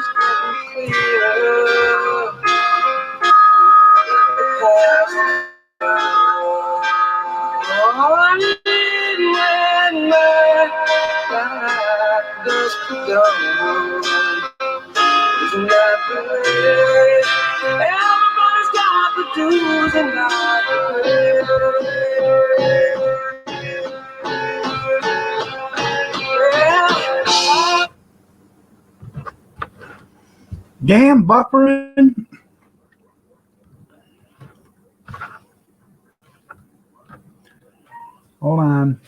is getting clearer. The past is gone when my life does come. Isn't that the way? Everybody's got the do's and not the Damn buffering. Hold on.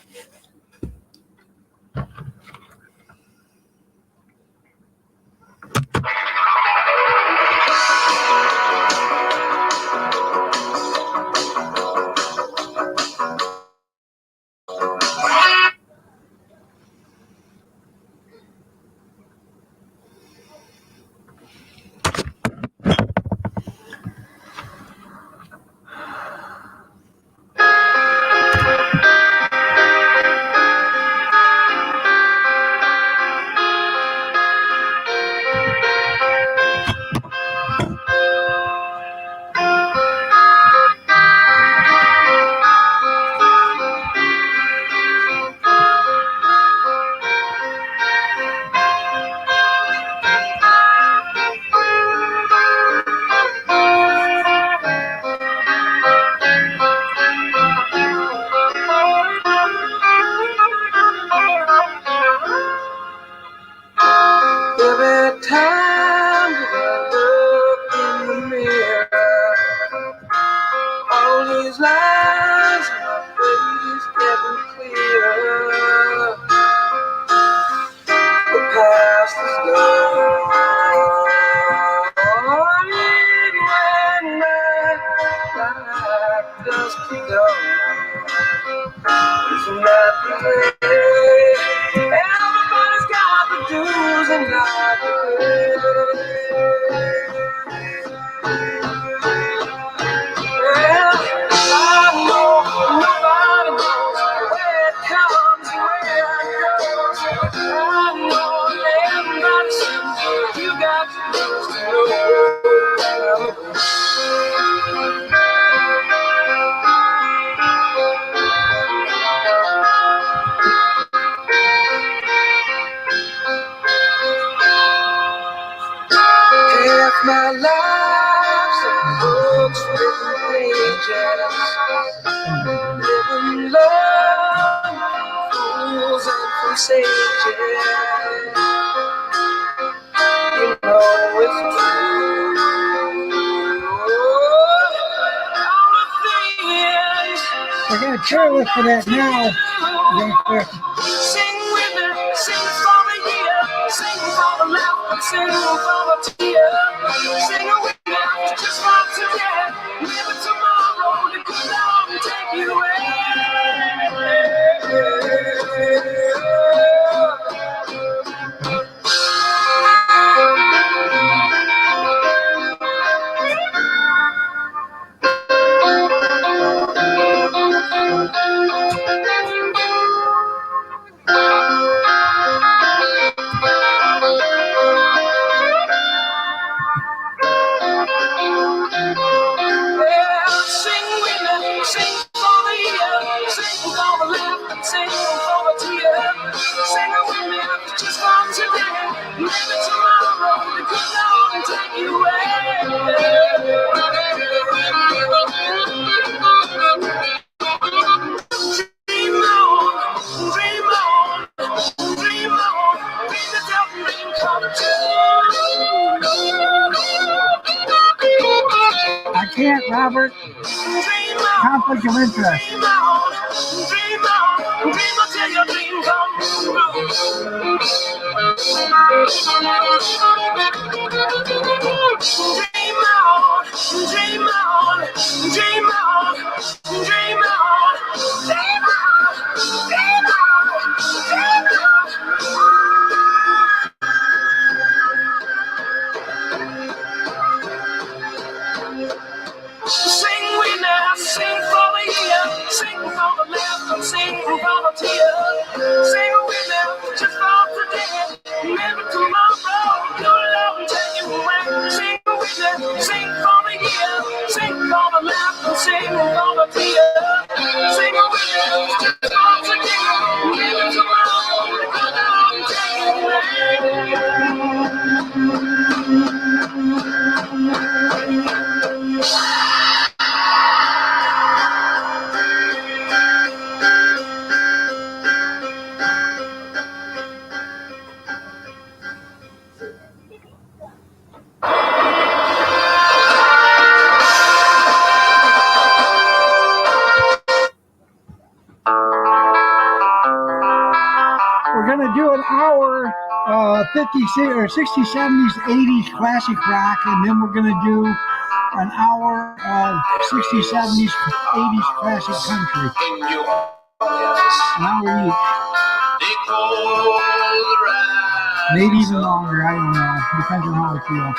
every time that I look in the mirror, all these lines on my face getting clearer. The past is gone when my life does keep going. Isn't that the way? Everybody's got the do's and not the well, I know nobody knows where it comes and where it goes. I know everybody says you got to lose to know. Half my life's in books written pages, living love, fools and from sages. You know it's true. All the things I got a trailer for that now. sing with me, sing for the year, sing for the laughter, sing for the tear. Sing with me, just for today. Maybe tomorrow the good Lord will take you away. Sing with me, sing for the year, sing for the laughter, sing for the tear. Sing with me, just for today. Maybe tomorrow the good Lord will take you away. Dream on, dream on, dream on, dream the dream come I can't, Robert. Conflict of interest. Dream until your dream comes true. Dream on, dream on, dream on, dream on, dream on, dream on, dream on. Sing with me, sing for the year, sing for the laughter, sing for the tear. Sing with me, just for today, maybe tomorrow. We're going to do an hour 50s or 60s, 70s, 80s classic rock, and then we're going to do an hour of 60s, 70s, 80s classic country. An hour each. Maybe even longer, I don't know. Depends on how I feel.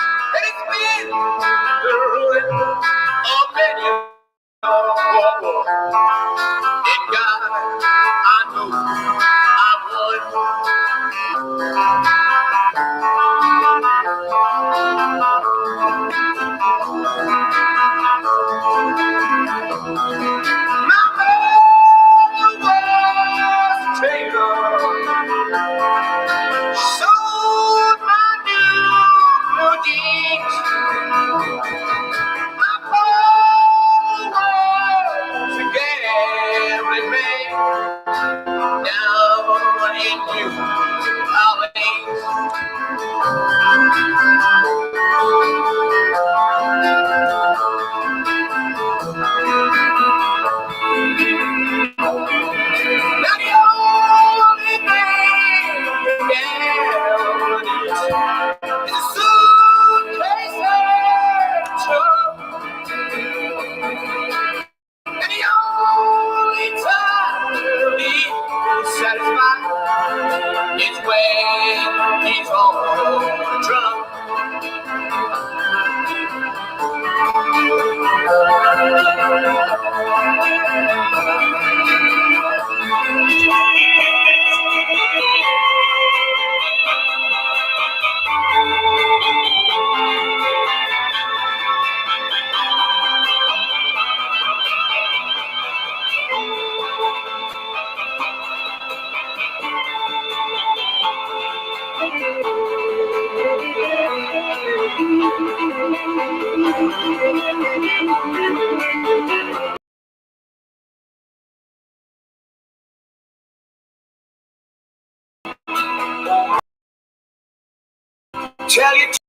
Tell you to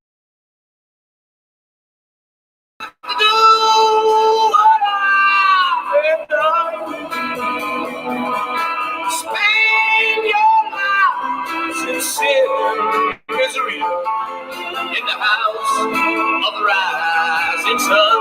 do what I've done. Spend your lives in sin and misery in the house of the rising sun.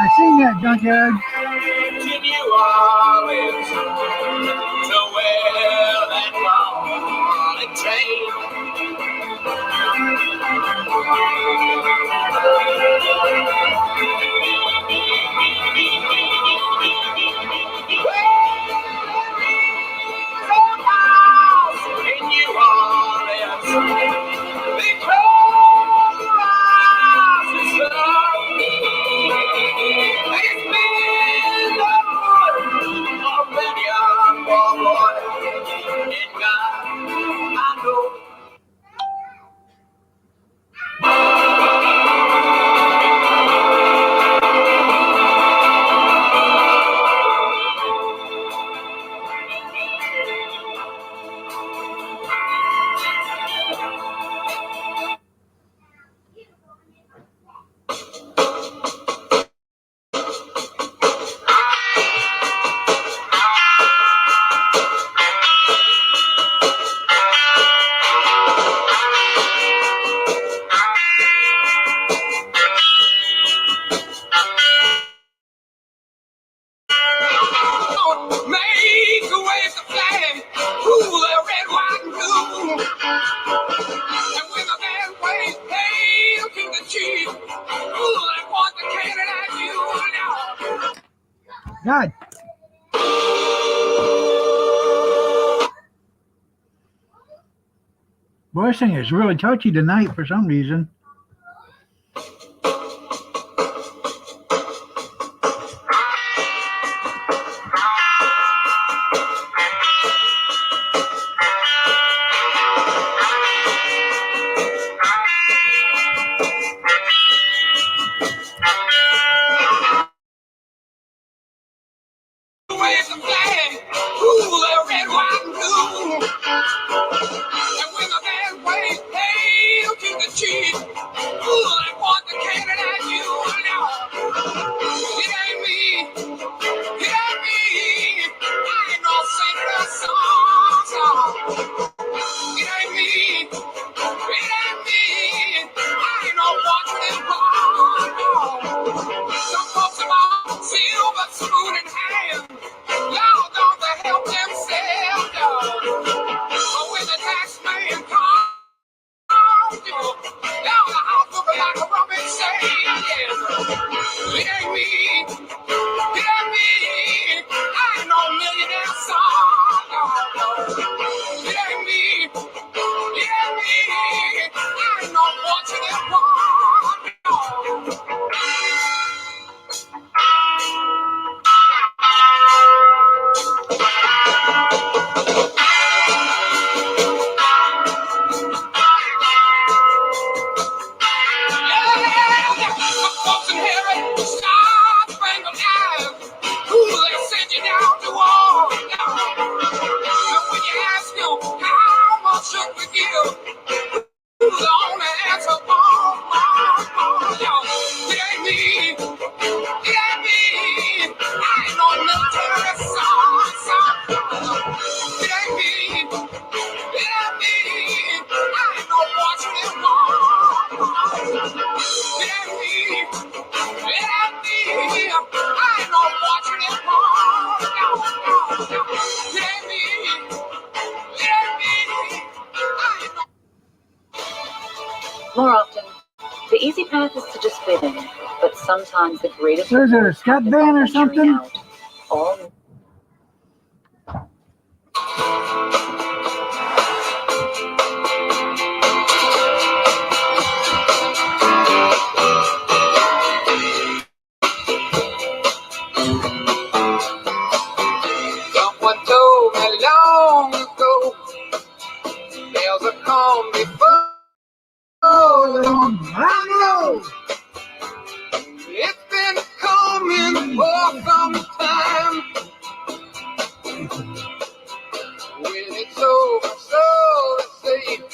I seen that, Junkyard. God. Boy, this thing is really touchy tonight for some reason. school. And when the band played Hail to the Chief, ooh, I want the cannon at you now. It ain't me, it ain't me. I ain't no singing a song. It ain't me, it ain't me. I ain't no watching it wrong. Some folks about silver spoon in hand. Y'all don't help themselves, y'all. But when the tax man comes, y'all the house looking like a rummage sale, yes. It ain't me, it ain't me. I ain't no millionaire son, no. It ain't me, it ain't me. I ain't no fortunate one, no. Folks inherit star-spangled eyes. Ooh, they send you down to war. And when you ask them how much should we give, who's the only answer? Yo, it ain't me. It ain't me. I ain't no military son. It ain't me. It ain't me. I ain't no fortunate one. It ain't me. It ain't me. I ain't no fortunate one. It ain't me. It ain't me. I ain't no. More often, the easy path is to just fit in, but sometimes the greatest There's a rewards step happen van by or venturing something. out. All Someone told me long ago there's a calm before I know it's been coming for some time. When it's over, so they say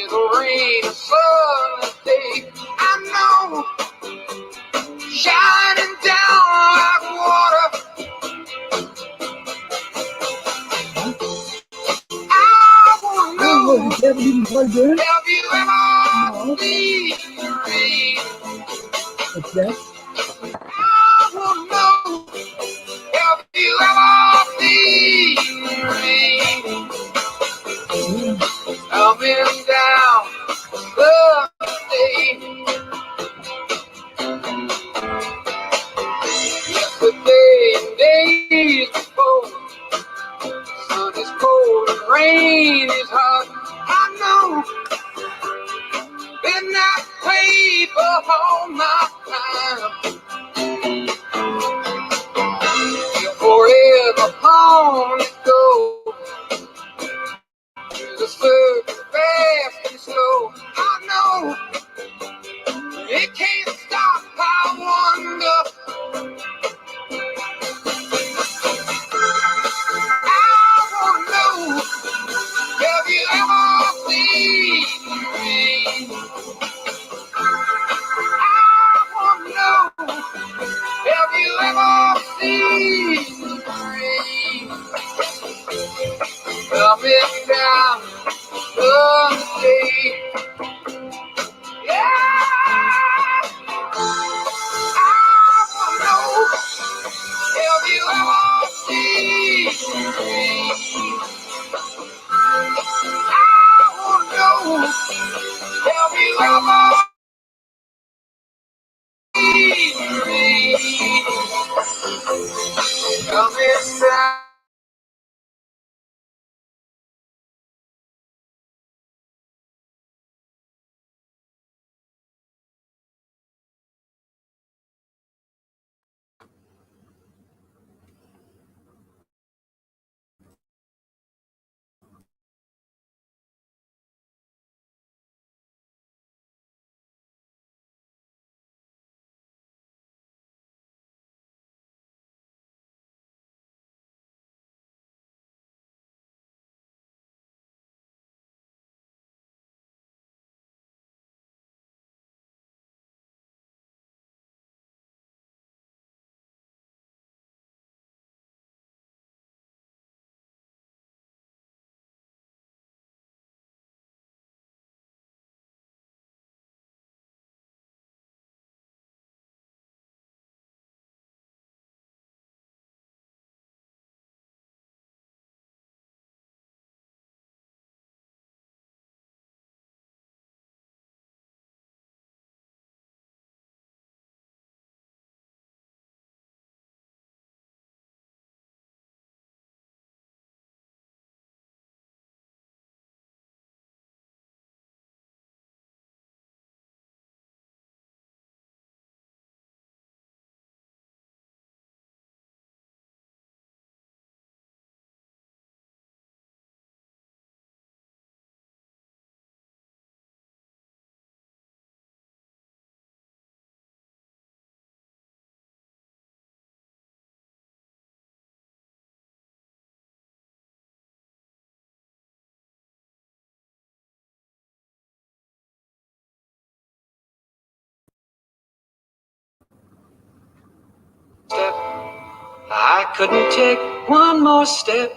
it'll rain a sunny day. I know, shining down like water. I won't know. Have you ever seen the rain? What's that? I won't know. Have you ever seen the rain coming down the day? Yesterday and days before, sun is cold and rain is hot. I know, been that way for all my time. You're forever on the go. The circle fast and slow. I know it can't stop. I wonder. I wanna know. Have you ever seen rain? I wanna know. Have you ever seen rain coming down the day? Yeah. I wanna know. Have you ever seen rain? I wanna know. Have you ever seen rain coming down? I couldn't take one more step.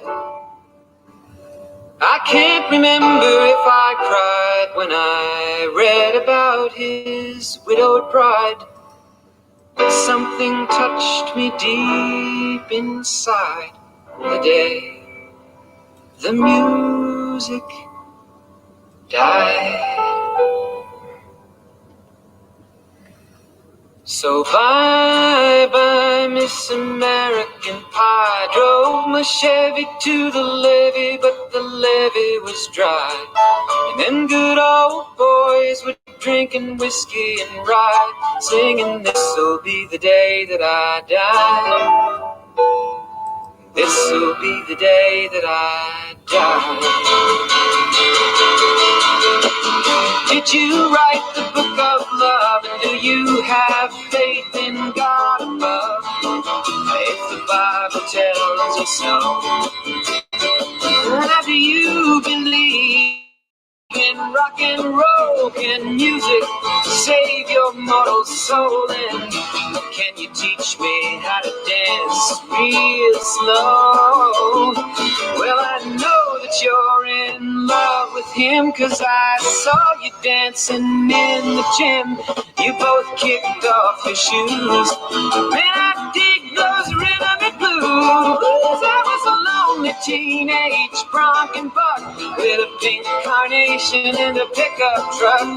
I can't remember if I cried when I read about his widowed bride. But something touched me deep inside the day the music died. So bye-bye, Miss American Pie. Drove my Chevy to the levee, but the levee was dry. And them good old boys were drinking whiskey and rye, singing, this'll be the day that I die. This'll be the day that I die. Did you write the book of love? And do you have faith in God above? If the Bible tells us so, how do you believe in rock and roll? Can music save your mortal soul? And can you teach me how to dance real slow? Well, I know that you're in love with him, 'cause I saw you dancing in the gym. You both kicked off your shoes. Man, I dig those rhythm and blues. I was a lonely teenage bronc and buck with a pink carnation and a pickup truck.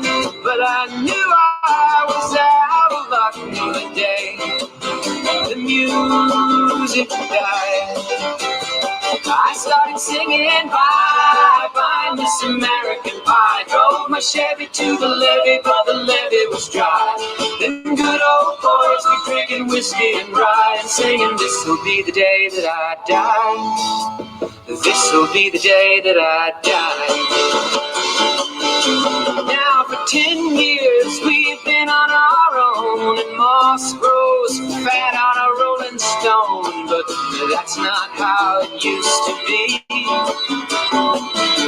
But I knew I was out of luck the day the music died. I started singing bye-bye, Miss American Pie. Drove my Chevy to the levee, but the levee was dry. Them good old boys were drinking whiskey and rye and singing, this'll be the day that I die. This'll be the day that I die. Now for 10 years we've been on our own, and moss grows fat on a rolling stone. But that's not how it used to be.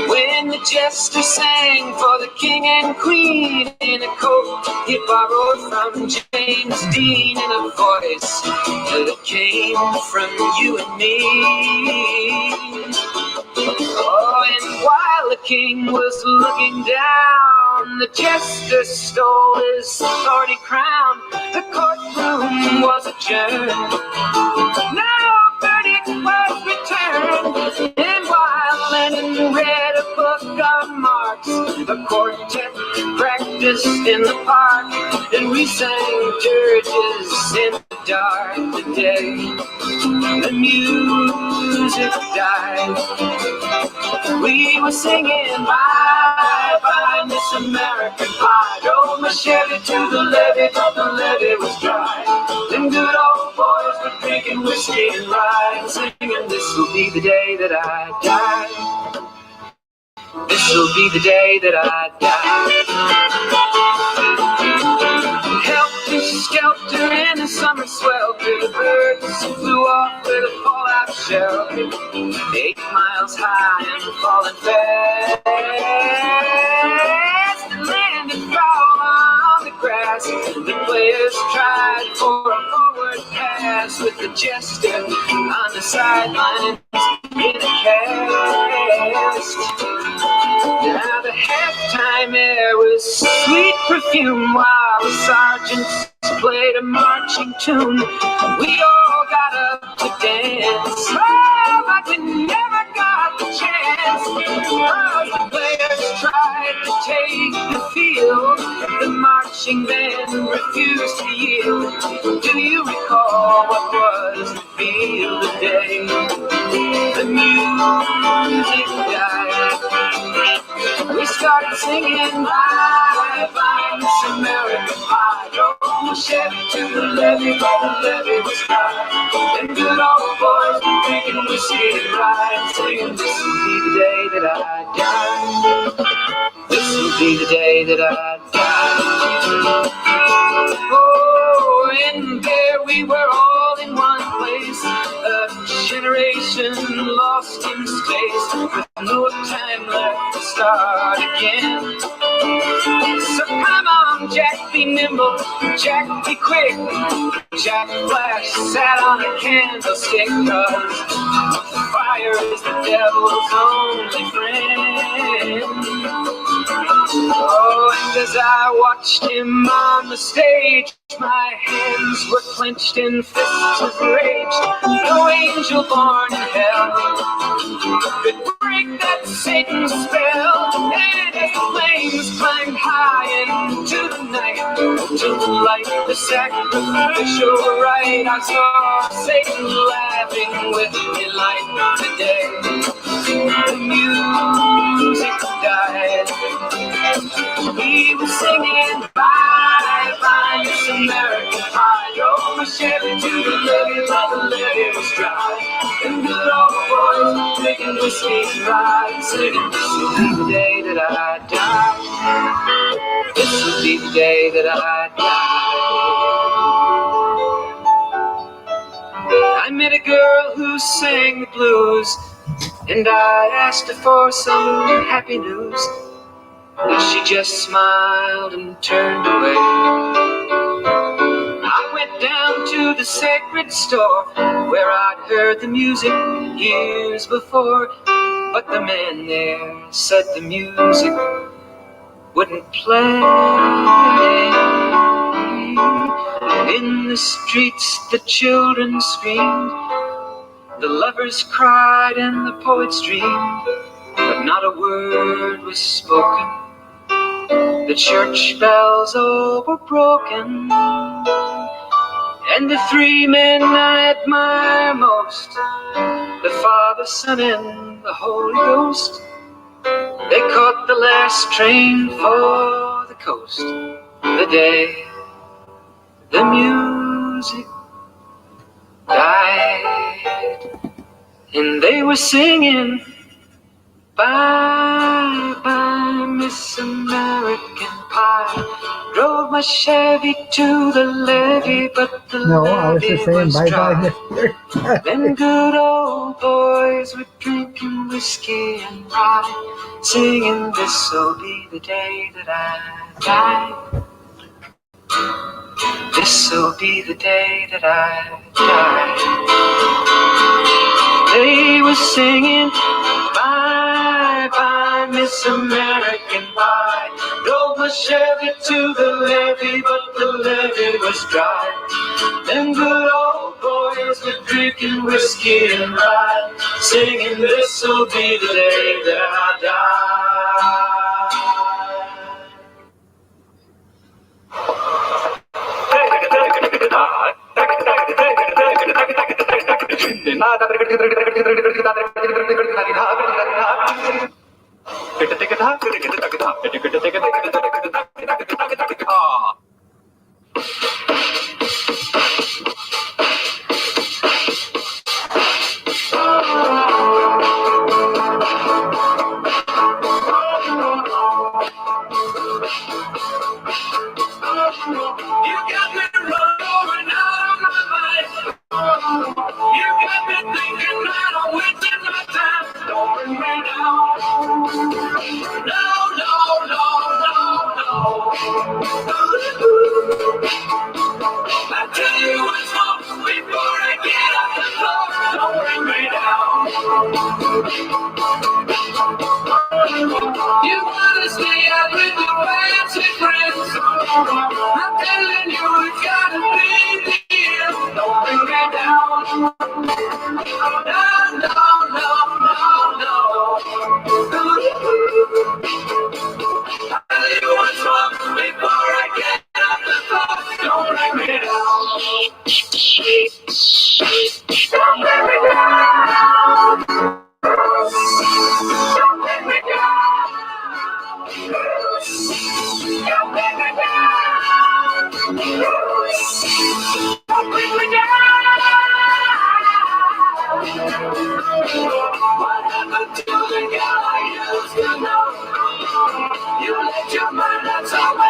When the jester sang for the king and queen in a coat he borrowed from James Dean, in a voice that came from you and me. Oh, and while the king was looking down, the jester stole his thorny crown. The courtroom was adjourned. Now a verdict was returned. And while Lennon read a book of Marx, the quartet practiced in the park, and we sang dirges in the dark. The day the music died, we were singing bye-bye, Miss American Pie. Drove my Chevy to the levee, but the levee was dry. Them good old boys were drinking whiskey and rye and singing, this'll be the day that I die. This'll be the day that I die. Helter skelter in the summer swelter, the birds flew off with a fallout shelter. 8 miles high and falling fast, and landed foul on the grass. The players tried for a forward pass, with the jester on the sidelines in a cast. Now the halftime air was sweet perfume, while the sergeants played a marching tune. We all got up to dance, oh, but we never got the chance. The players tried to take the field, the marching band refused to yield. Do you recall what was the feel the day the music died? We started singing bye-bye, Miss American Pie. Drove my Chevy to the levee, but the levee was dry. Them good old boys were drinking whiskey and rye and singing, this'll be the day that I die. This'll be the day that I die. Oh, and there we were all in one place, a generation lost in space, with no time left to start again. So come on, Jack, be nimble, Jack be quick. Jack Flash sat on a candlestick, 'cause fire is the devil's only friend. Oh, and as I watched him on the stage, my hands were clenched in fists of rage. No angel born in hell could break that Satan's spell. And as the flames climbed high into the night, to light the sacrificial rite, I saw Satan laughing with delight. Today, the music died. He was singing bye, bye, Miss American Pie. Drove my Chevy to the levee, but the levee was dry. And good old boys drinking whiskey and rye, singing, this will be the day that I die. This will be the day that I die. I met a girl who sang the blues, and I asked her for some happy news. But she just smiled and turned away. I went down to the sacred store where I'd heard the music years before, but the man there said the music wouldn't play. And in the streets the children screamed, the lovers cried and the poets dreamed, but not a word was spoken. The church bells all were broken, and the three men I admire most, the Father, Son, and the Holy Ghost, they caught the last train for the coast. The day the music died, and they were singing, bye, bye, Miss American Pie. Drove my Chevy to the levee, but the levee was dry. Them good old boys were drinking whiskey and rye, singing, this'll be the day that I die. This'll be the day that I die. They were singing, bye, bye, Miss American Pie. Drove my Chevy to the levee, but the levee was dry. Them good old boys were drinking whiskey and rye, singing, this'll be the day that I die.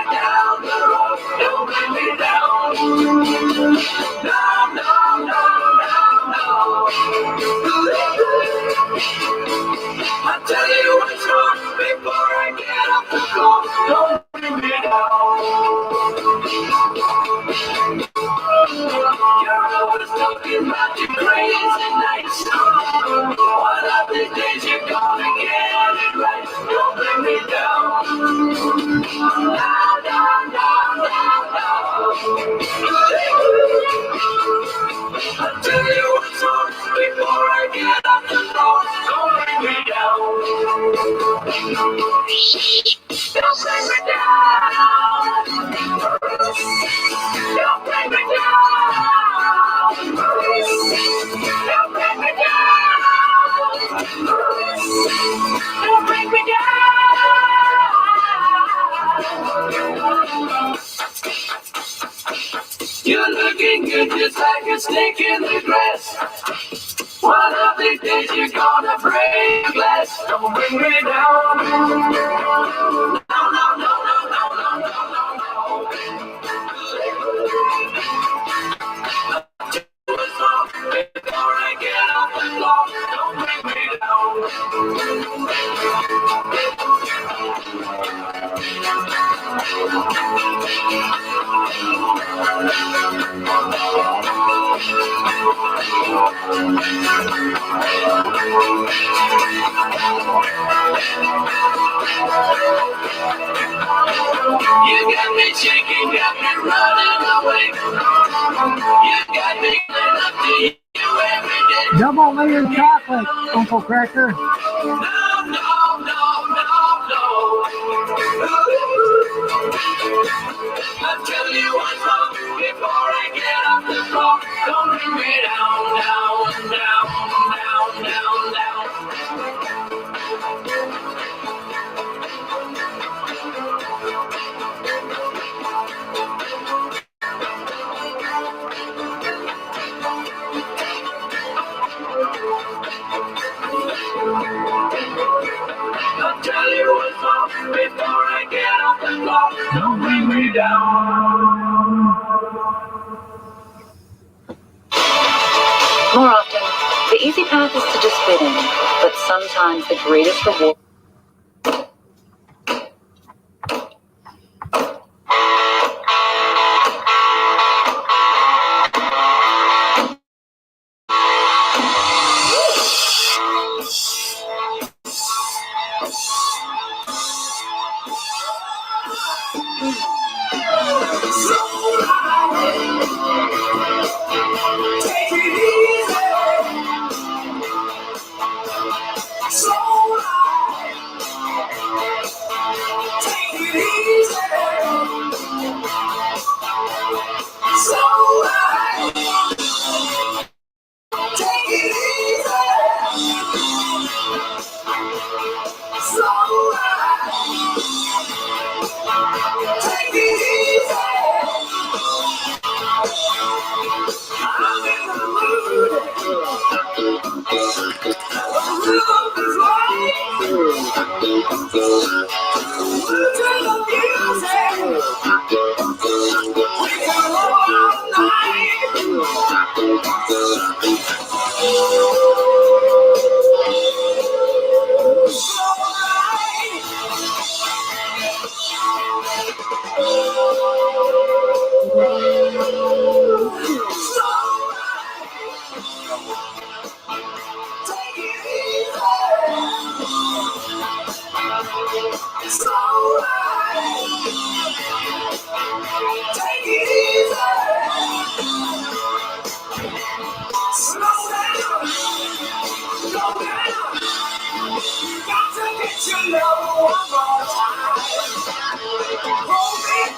Down the road, don't bring me down. You're looking good just like a snake in the grass. One of these days you're gonna break glass. Don't bring me down. No, no, no, no, no, no, no, no, no. Before I get off the floor, don't bring me down. You got me shaking, got me running away. You got me going up to you every day. Double layered chocolate, Uncle Cracker. No, no, no, no, no. I'll tell you what's wrong before I get off the floor. Don't bring me down, down, down, down, down, down. I'll tell you what's wrong before I get off the floor. Don't bring me down. More often, the easy path is to just fit in, but sometimes the greatest reward. Take it easy. So take it easy. So take it easy. So take it easy. I'm in the mood. The rhythm is right. Listen to the music. We can roll all night. Take it easy. Slow take it easy. Slow down. Go down. Got to get your love one more time. Roll it.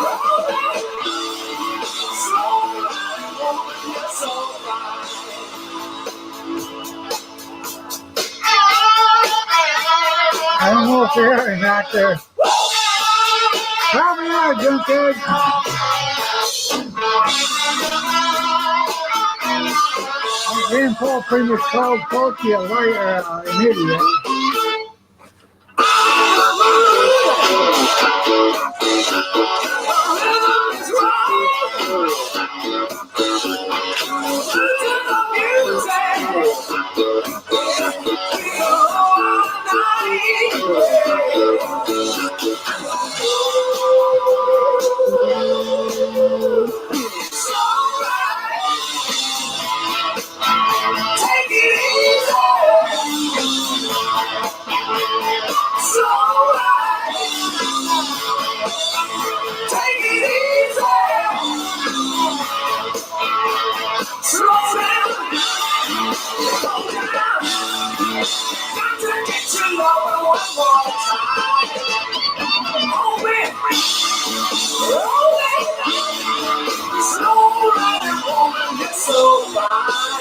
Roll it. Slow down. You're so fine. I don't know if they're or not there. Probably not, Junkhead. Grandpa pretty much called Pokey a liar, an idiot. Take it easy. So take it easy. Slow down. Slow down. Got to get your love one more time. Hold it. Roll it. Slow down, woman, you're so fine.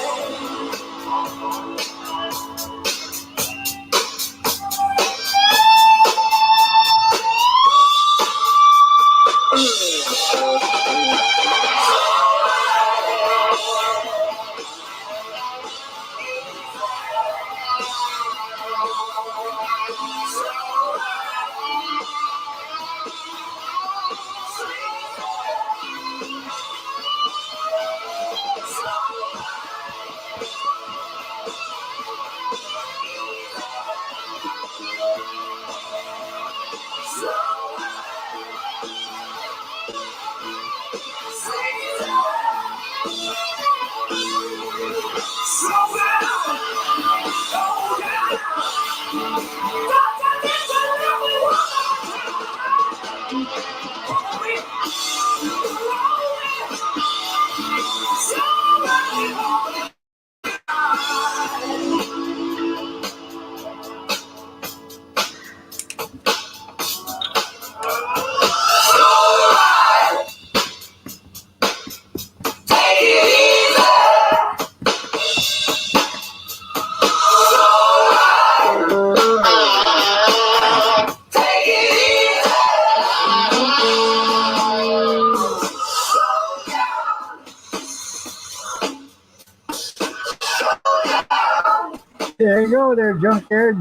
There you go, there, junkyard.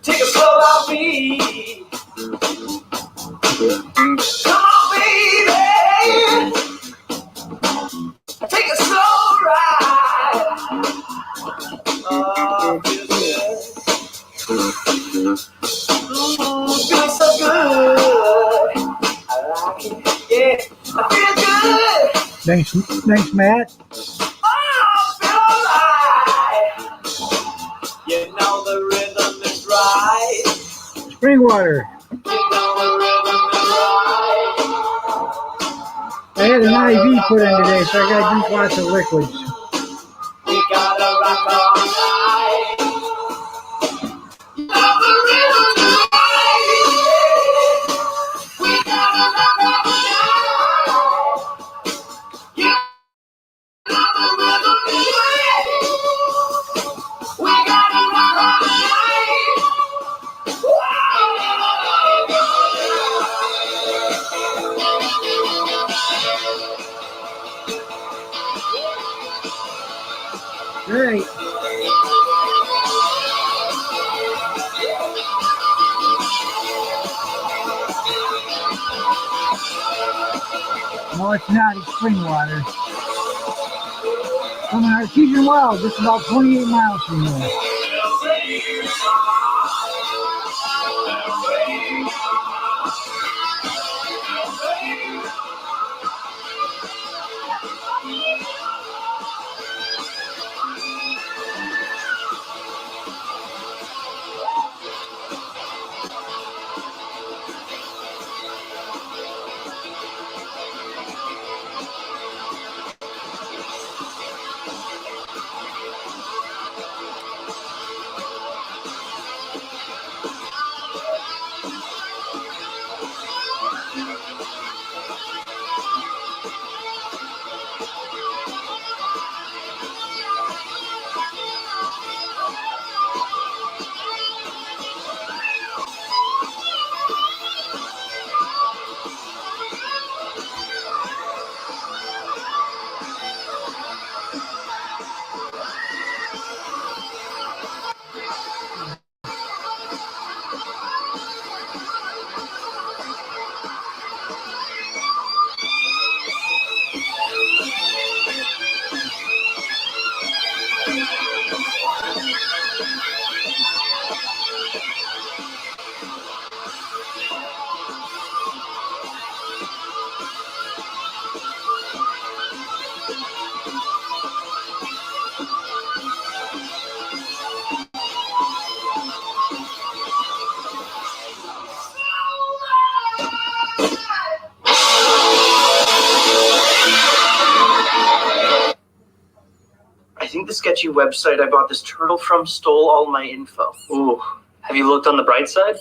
Take a slow out beat. Come on, baby. Take a slow ride. Oh, feels good. Feels so good. I like it. Yeah, I feel good. Thanks, Matt. Oh, I feel alive. You know the rhythm is right. Spring water. You know the rhythm is right. I had an IV put in today, so I gotta drink lots of liquids. We gotta rock all night. You know the rhythm is right. We gotta rock all night. You know the rhythm is right. We gotta rock all night. Right. No, it's not. It's spring water. From an artesian well, just about 28 miles from here. I think the sketchy website I bought this turtle from stole all my info. Ooh, have you looked on the bright side?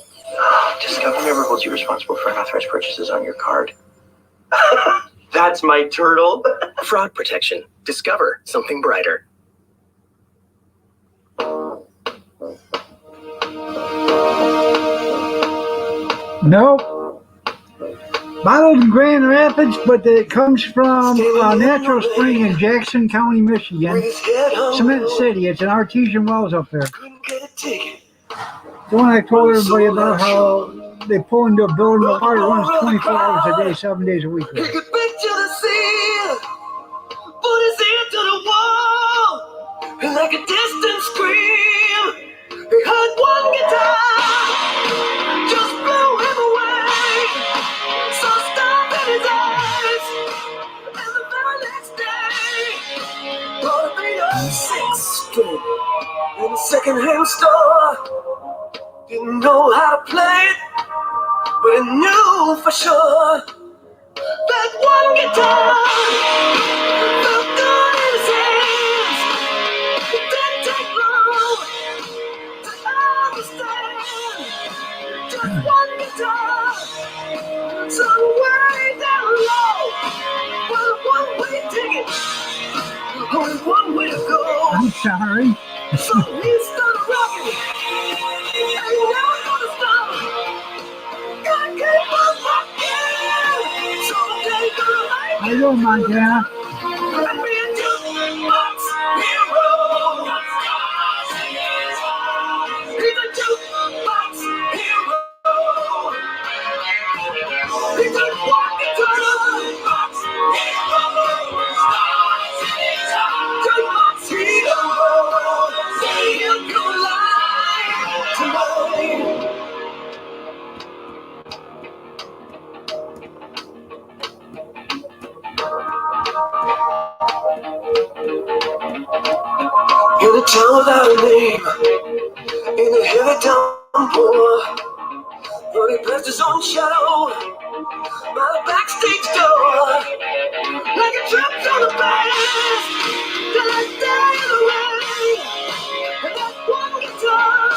Discover never holds you responsible for unauthorized purchases on your card. That's my turtle. Fraud protection. Discover something brighter. Nope. Bottled in Grand Rapids, but it comes from a natural spring in Jackson County, Michigan. Cement City. It's an artesian wells up there. Couldn't get a ticket. The one I told everybody about how they pull into a building, the water runs 24 hours a day, 7 days a week. He could picture the scene, put his ear to the wall, and like a distant scream, he heard one guitar, just blew him away. So stuff in his eyes, and the very next day, brought a beat 16 in a secondhand store. Didn't know how to play it, but I knew for sure that one guitar felt good in his hands. It didn't take long to understand. Just one guitar, sung way down low. Well, one-way ticket, only one way to go. I'm sorry. So he started rocking, and he never gonna stop. God keep on rocking, someday gonna make How you doing, Montana? and be a jukebox hero. He's a jukebox hero. He's a walking jukebox hero. Jukebox hero. He'll come alive tonight. In a town without a name, in a heavy downpour, but he placed his own shadow by the backstage door. Like a trap's on the past, till I die away. And that one guitar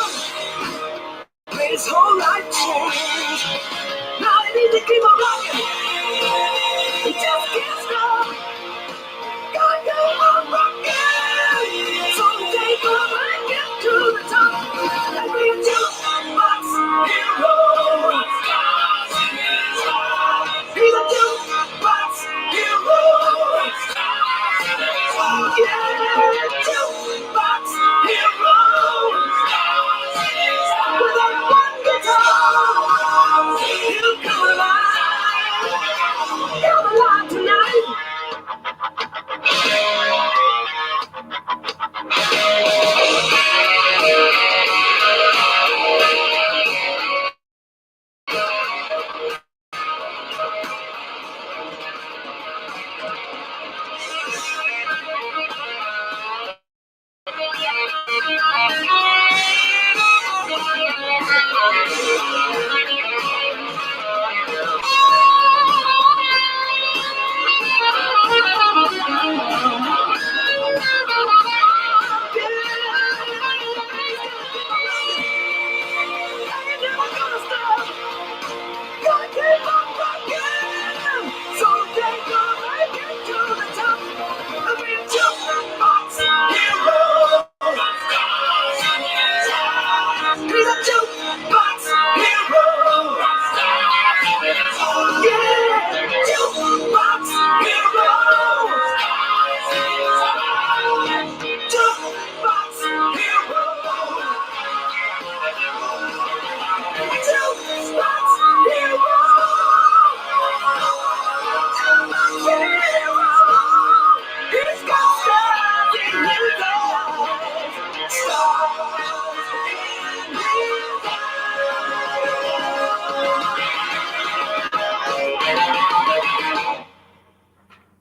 made his whole life change. Now he needs to keep on rocking, he just can't stop. God, go on rocking, someday gonna make it to the top. And be a jukebox hero. He's a jukebox hero. Yeah, jukebox hero. With that one guitar, he'll come alive tonight.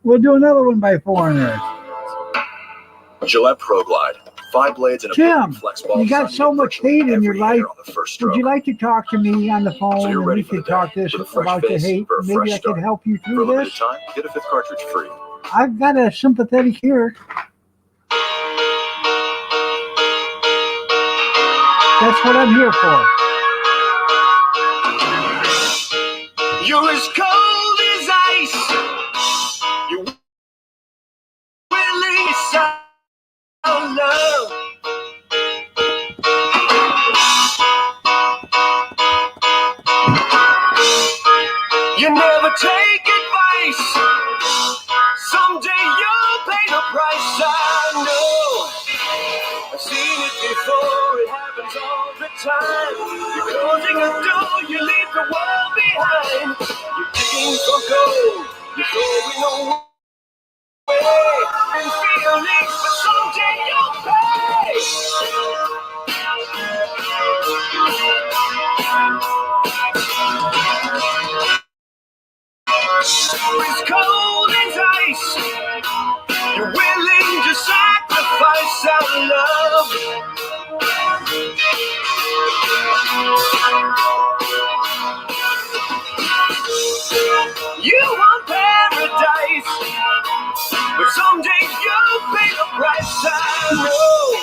We'll do another one by Foreigner. Gillette Pro Glide. 5 blades and a Tim, flex ball. you got so much hate in your life. Would you like like to talk to me on the phone So you're and ready we for the could talk day. this With a fresh about your face hate? for a Maybe fresh I start. could help you For a through limited this. time, get a 5th cartridge free. I've got a sympathetic here. That's what I'm here for. You're as cold as ice. You're willing to sound love. You never take advice. Someday you'll pay the price. I know. I've seen it before. It happens all the time. You're closing a door. You leave the world behind. You're digging for gold. You're going away. And feelings, but someday you'll pay. As cold as ice, you're willing to sacrifice. our love. You want paradise, but someday you'll pay the price. I know.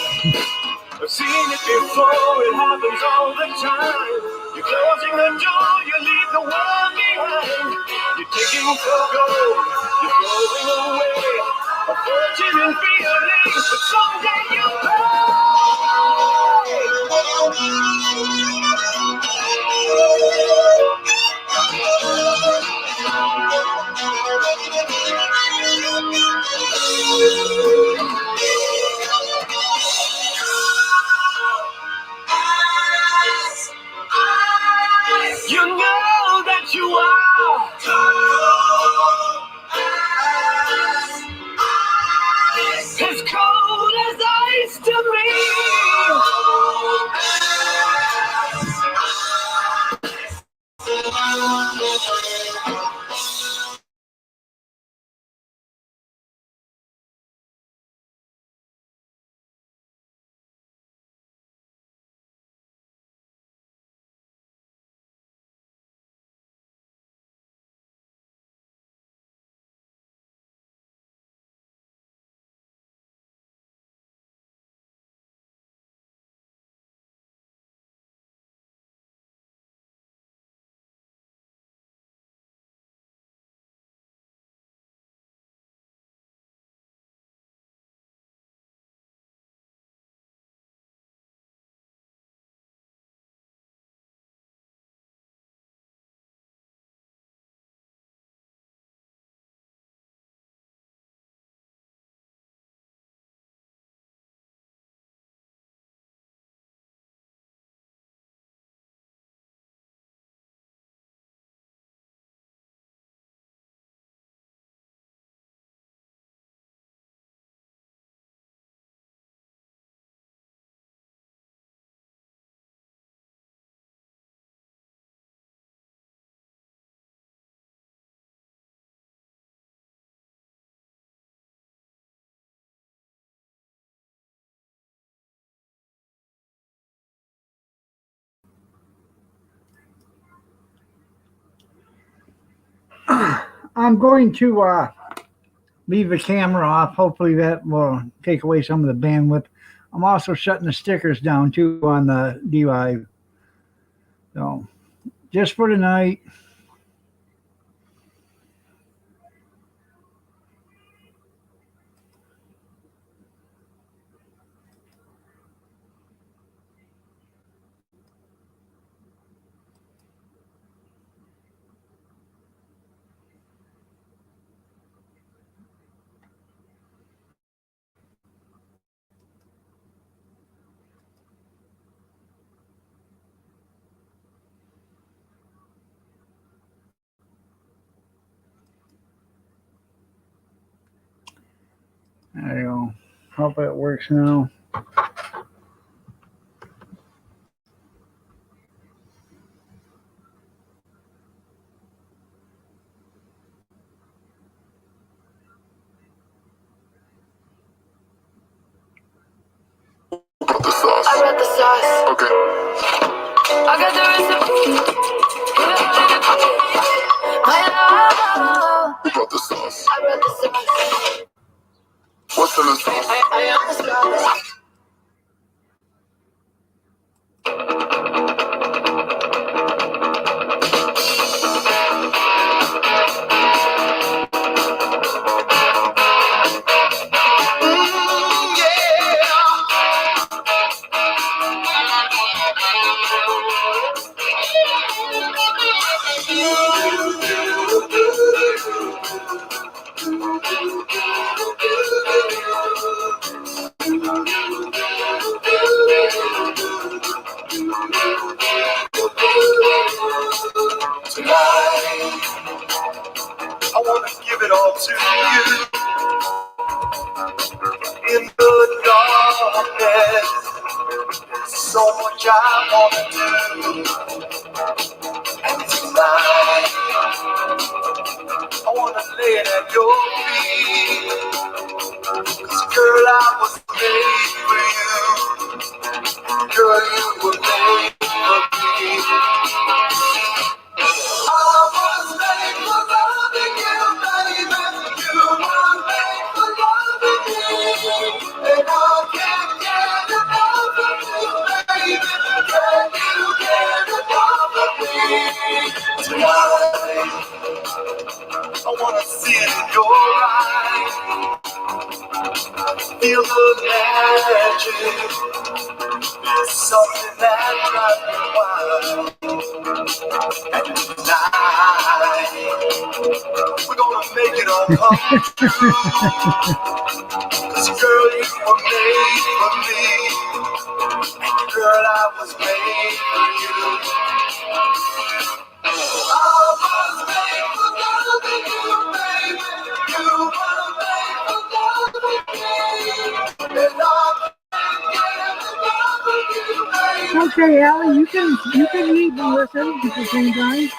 I've seen it before, it happens all the time. You're closing the door, you leave the world behind. You're digging for gold, you're throwing away a fortune in feelings, but someday you'll You know that you are as cold as ice to me. I'm going to leave the camera off. Hopefully that will take away some of the bandwidth. I'm also shutting the stickers down too on the D-Live. So just for tonight. There you go. Hope it works now. I got the sauce. Okay. I got the recipe. My love. Who brought the sauce? I got the sauce. What's in the sauce? I am the sauce. Tonight, I want to give it all to you. In the darkness, so much I want to do. And tonight, I want to lay it at your feet. 'Cause girl, I was made your eyes. Feel the magic. It's something that drives me wild. And tonight, we're gonna make it all come true. 'Cause girl, you were made for me. And girl, I was made for you. I was made for loving you, baby. You were made for loving me. And I'm Okay, Allie, you can eat and listen at the same time.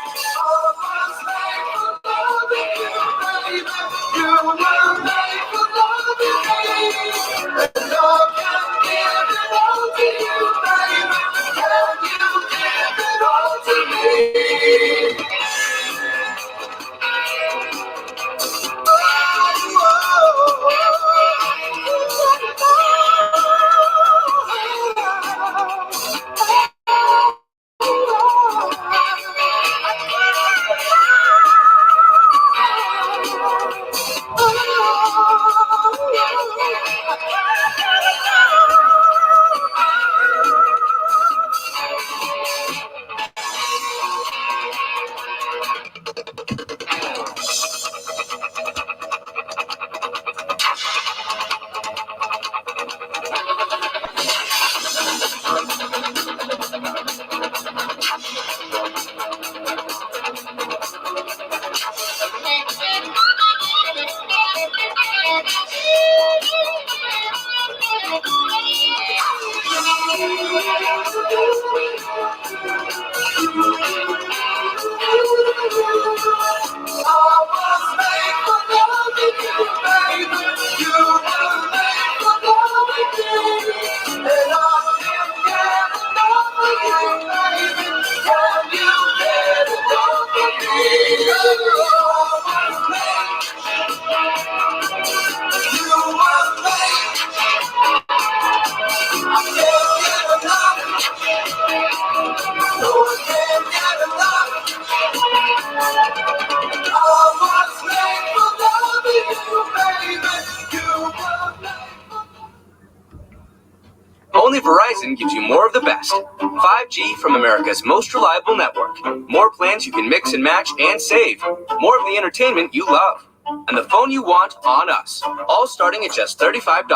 Only Verizon gives you more of the best. 5G from America's most reliable network. More plans you can mix and match and save. More of the entertainment you love. And the phone you want on us. All starting at just $35.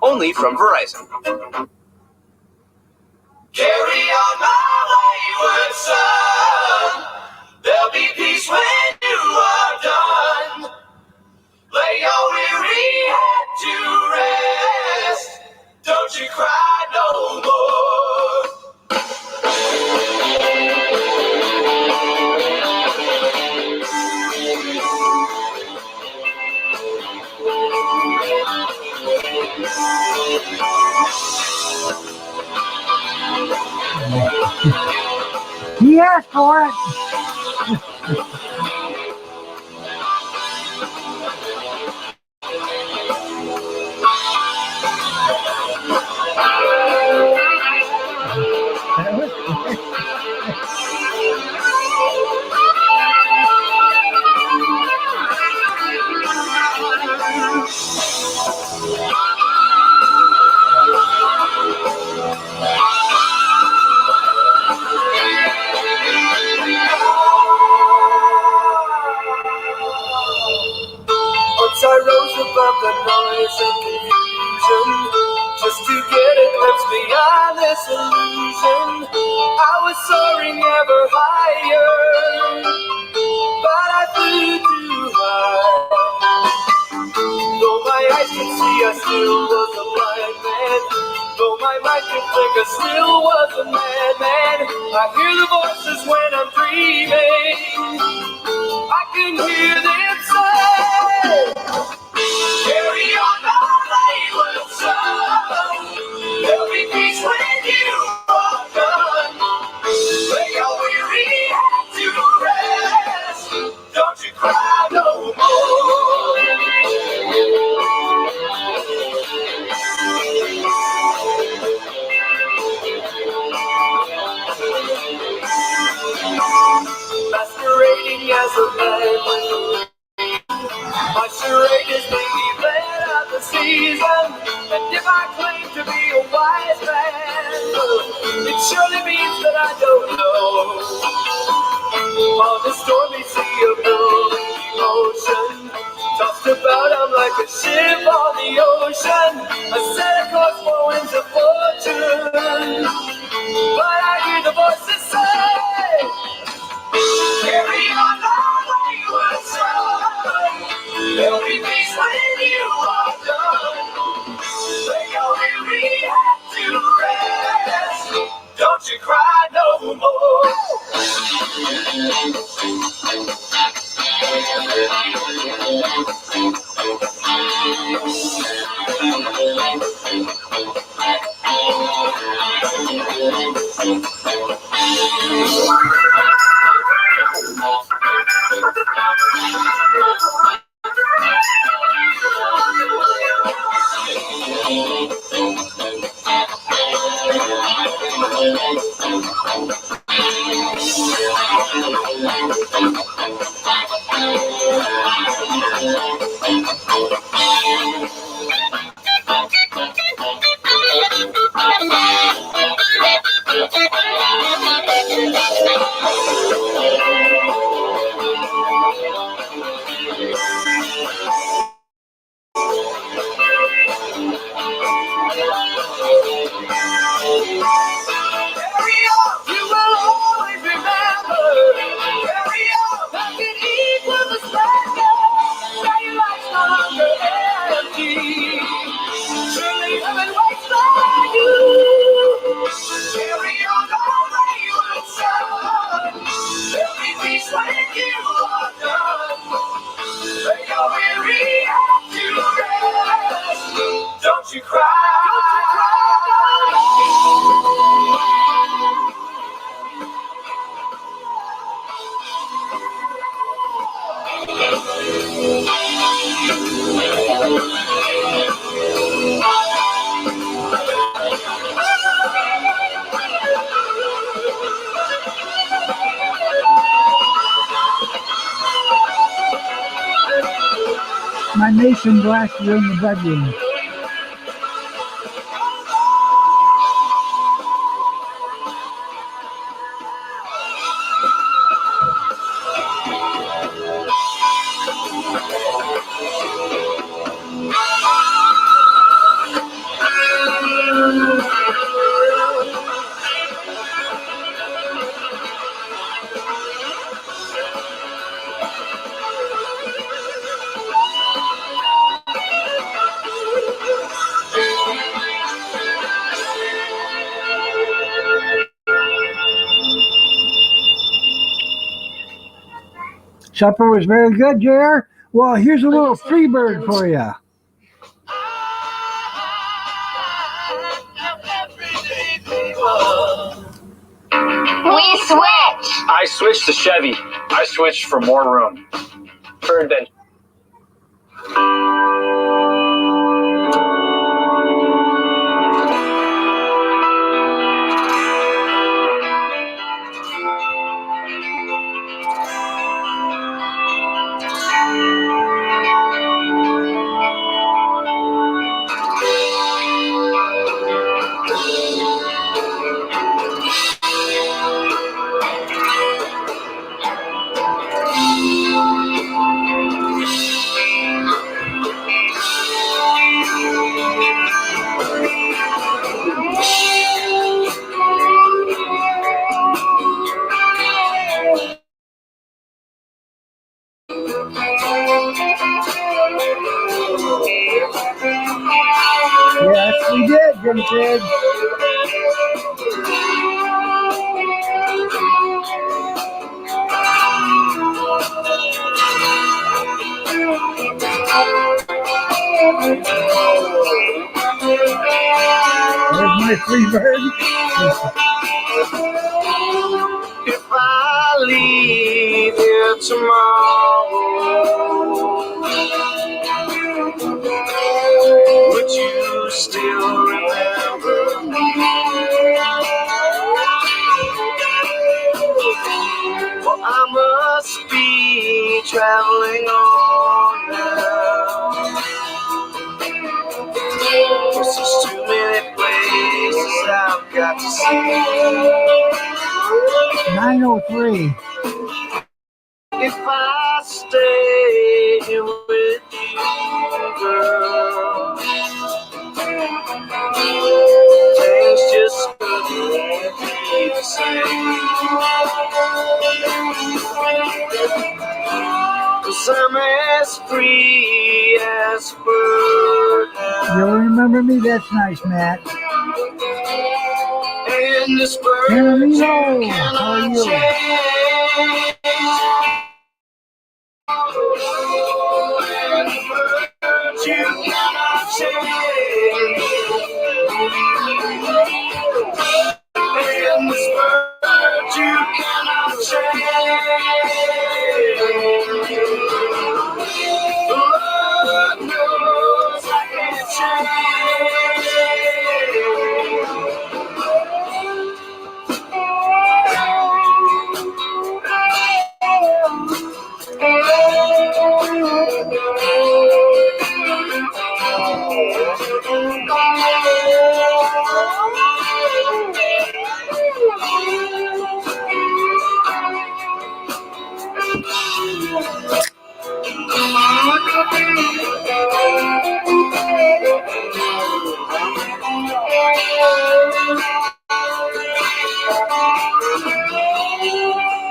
Only from Verizon. carry on my wayward son. There'll be peace when you are done. Lay your weary head to rest. Don't you cry no more. He asked for it. Once I rose above the noise and confusion, just to get a glimpse beyond this illusion. I was soaring ever higher, but I flew too high. Though my eyes could see, I still was a blind man. Though my mind could think, I still was a madman. I hear the voices when I'm dreaming. I can hear them say, carry on my wayward son. There'll be peace when you are done. Lay your weary head to rest. Don't you cry no more. Masquerading as a man, my wise man. It surely means that I don't know. On the stormy sea of blue emotion, tossed about, I'm like a ship on the ocean. I set a course for winds of fortune, but I hear the voices say, carry on the wayward son. There'll be peace when you are done. Lay your weary head to rest. Don't you cry no more. Don't you cry. My mason glasses are in the bedroom. Supper was very good, JR. Well, here's a little free bird for you. We switch. I switched to Chevy. I switched for more room. For adventure. Yes, we did, Jim Kid. There's my free bird. If I leave here tomorrow, would you still remember me? Well, I must be traveling on now. This is too many places got to see. 9:03. If I stay here with you, girl, things just couldn't be the same. 'Cause I'm as free as a bird now. You'll remember me. That's nice, Matt. And this bird Hello, you how are cannot you? change. And the bird you cannot change. And this bird you cannot change. Lord knows I can't change.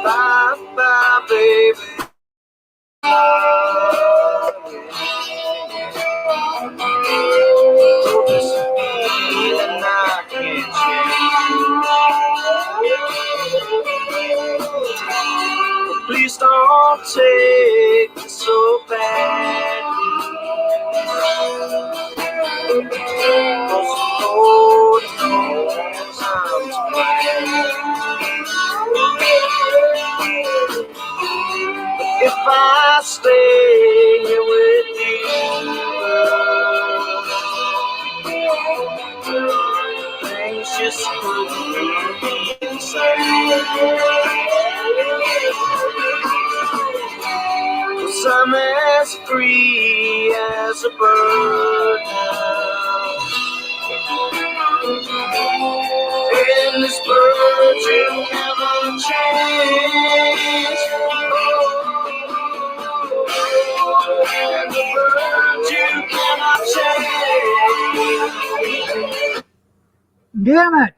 Bye bye, baby. Oh, this feeling I can't change. Please don't take it so bad. 'Cause Lord knows I'm to blame. If I stay here with you, things just couldn't be the same. 'Cause I'm as free as a bird now. And this bird you never change. And the bird you cannot change. Damn it!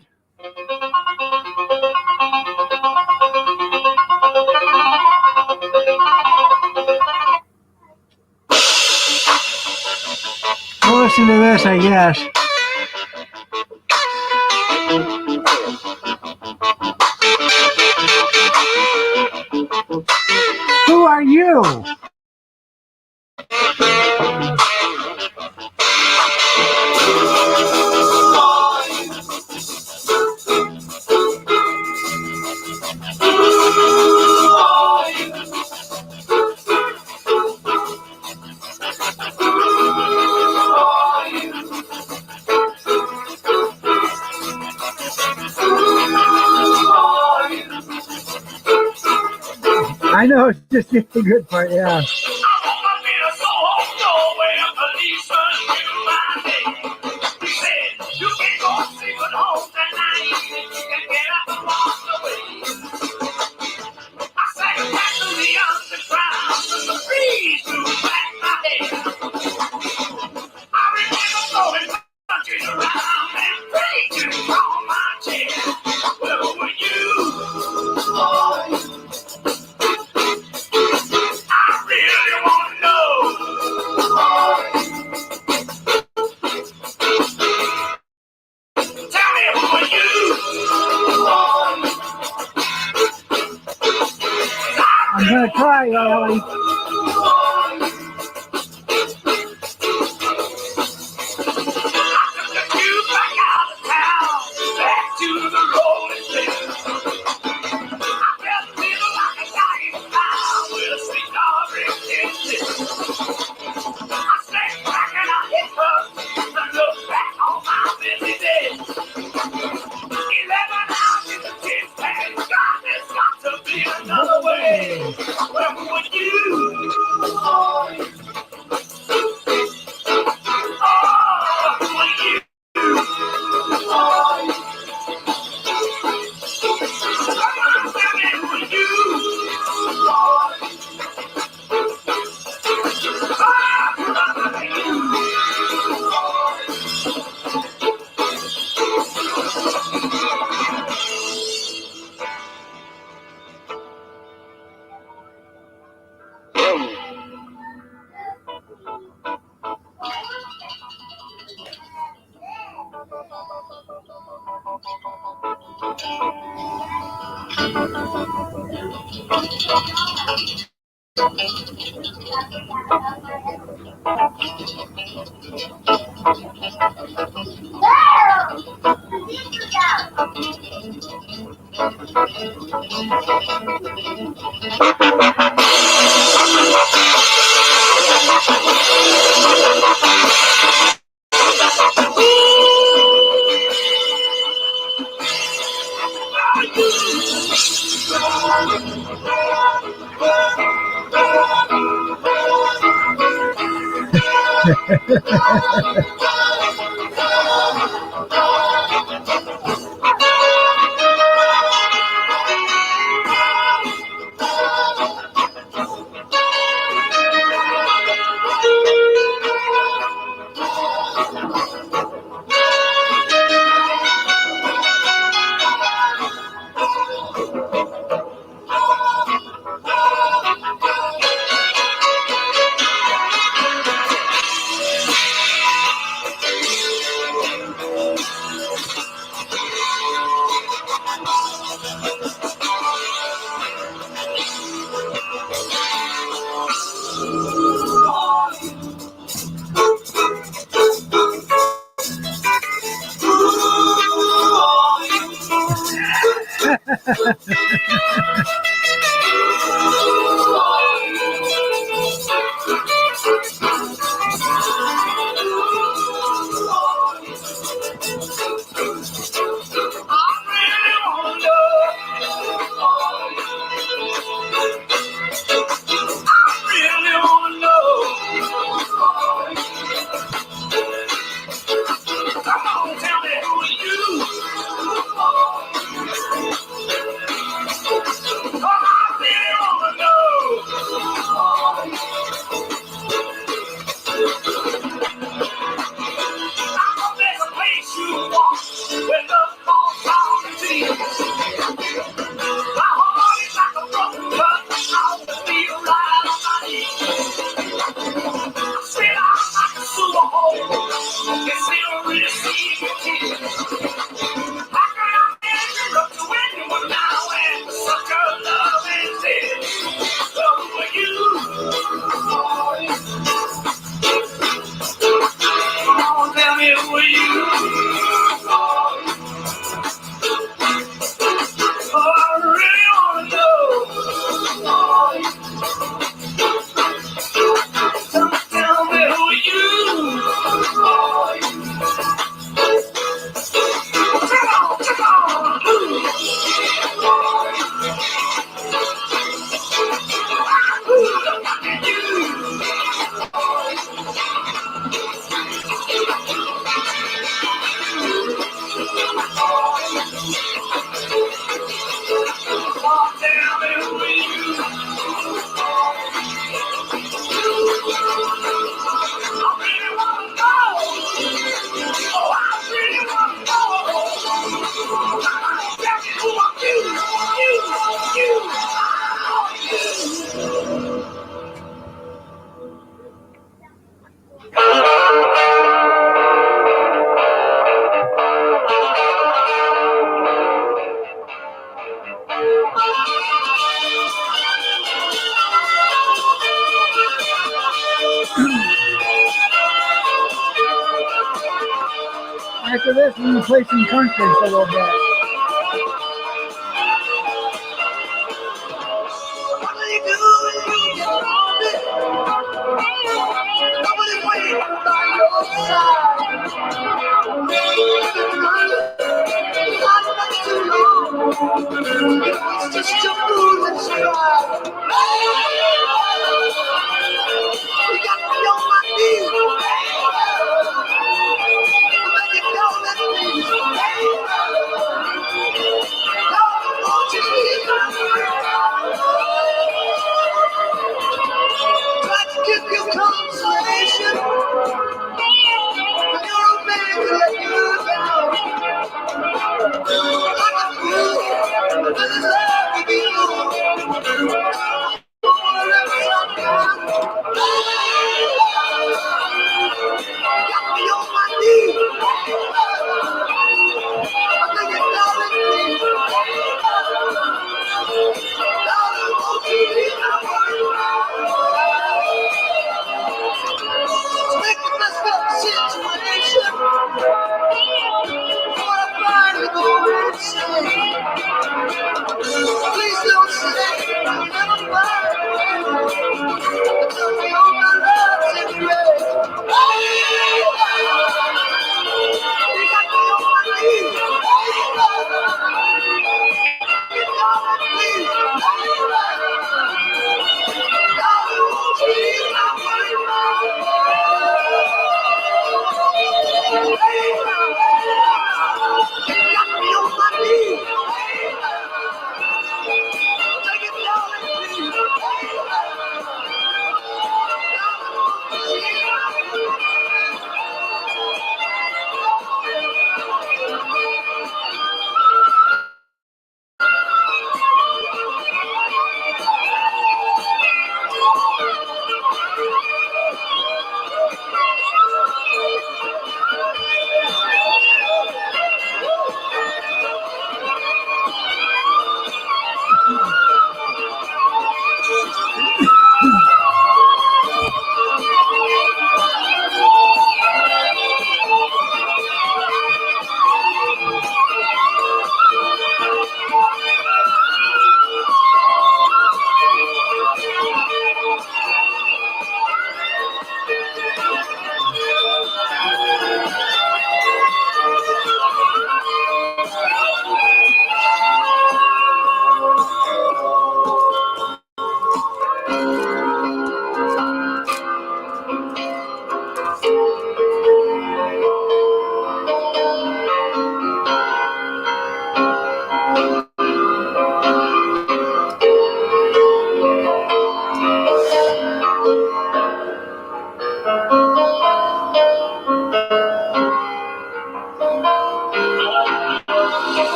We'll listen to this, I guess. Who are you? I know it's just the good part, yeah. I'm gonna try, Ellie. Another way. Where would you After this, we can play some country for a little bit. What do you do when you get lonely? Nobody waiting by your side. Not much too long. It was just your foolish stride. You got me on my knees. Let it go, let it be.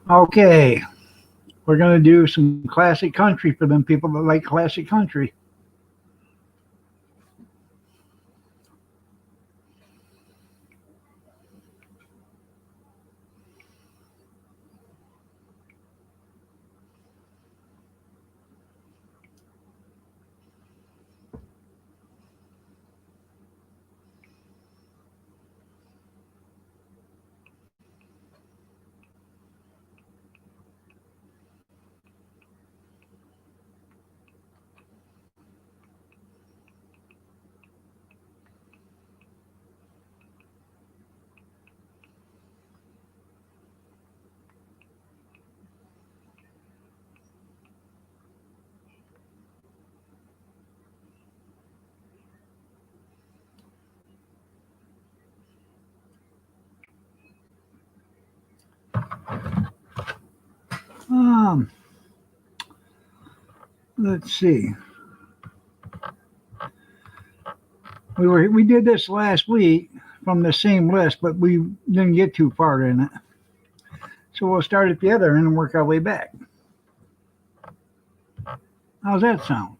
Okay, we're going to do some classic country for them people that like classic country. Um, let's see. We did this last week from the same list, but we didn't get too far in it. So we'll start at the other end and work our way back. How's that sound?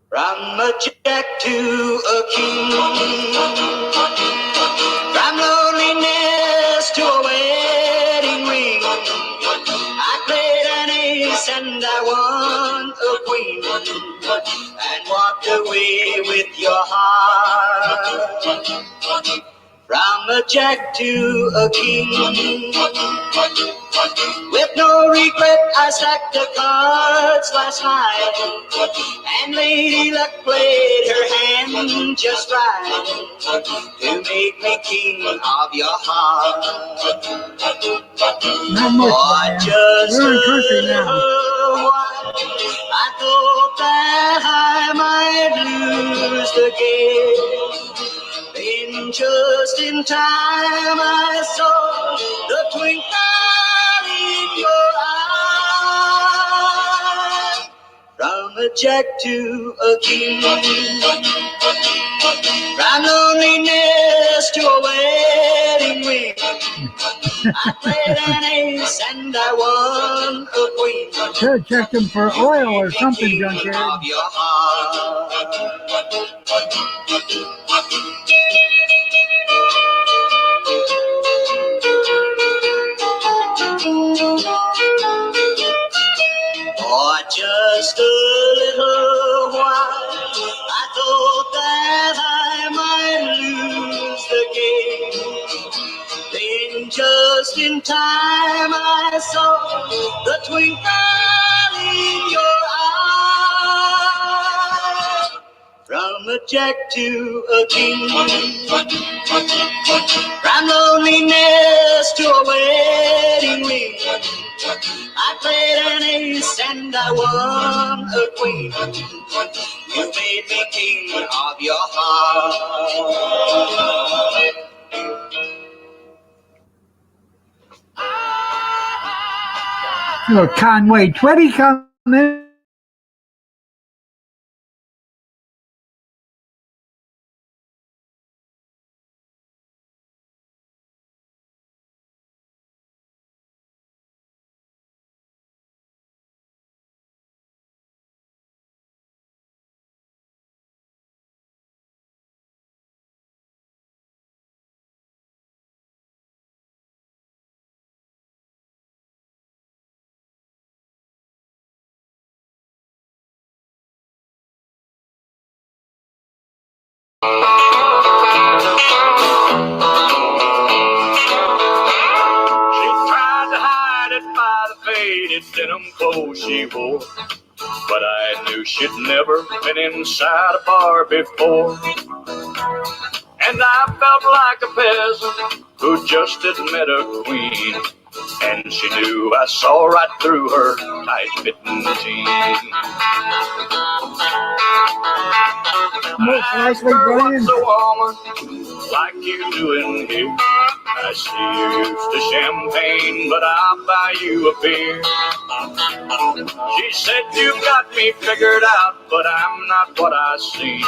From a jack to a king, from loneliness to a wedding ring. I played an ace and I won a queen, and walked away with your heart. From a jack to a king, with no regret I stacked the cards last night, and Lady Luck played her hand just right to make me king of your heart. Not much, Brian. Just We're in country now. a while, I thought that I might lose the game. Then just in time I saw the twinkle in your eye. From a jack to a king, from loneliness to a wedding ring. I played an ace and I won a queen. Should have checked them for oil or something, King junkyard. of your heart. For just a little while, I thought that I might lose the game. Then just in time I saw the twinkle in your eye. From a jack to a king, from loneliness to a wedding ring. I played an ace and I won a queen. You made me king of your heart. So Conway Twitty coming. She tried to hide it by the faded denim clothes she wore, but I knew she'd never been inside a bar before. And I felt like a peasant who just had met a queen, and she knew I saw right through her tight-fitting jeans. Most likely, Brian. What's a woman like you doing here? I see you're used to champagne, but I'll buy you a beer. She said, you've got me figured out, but I'm not what I seem.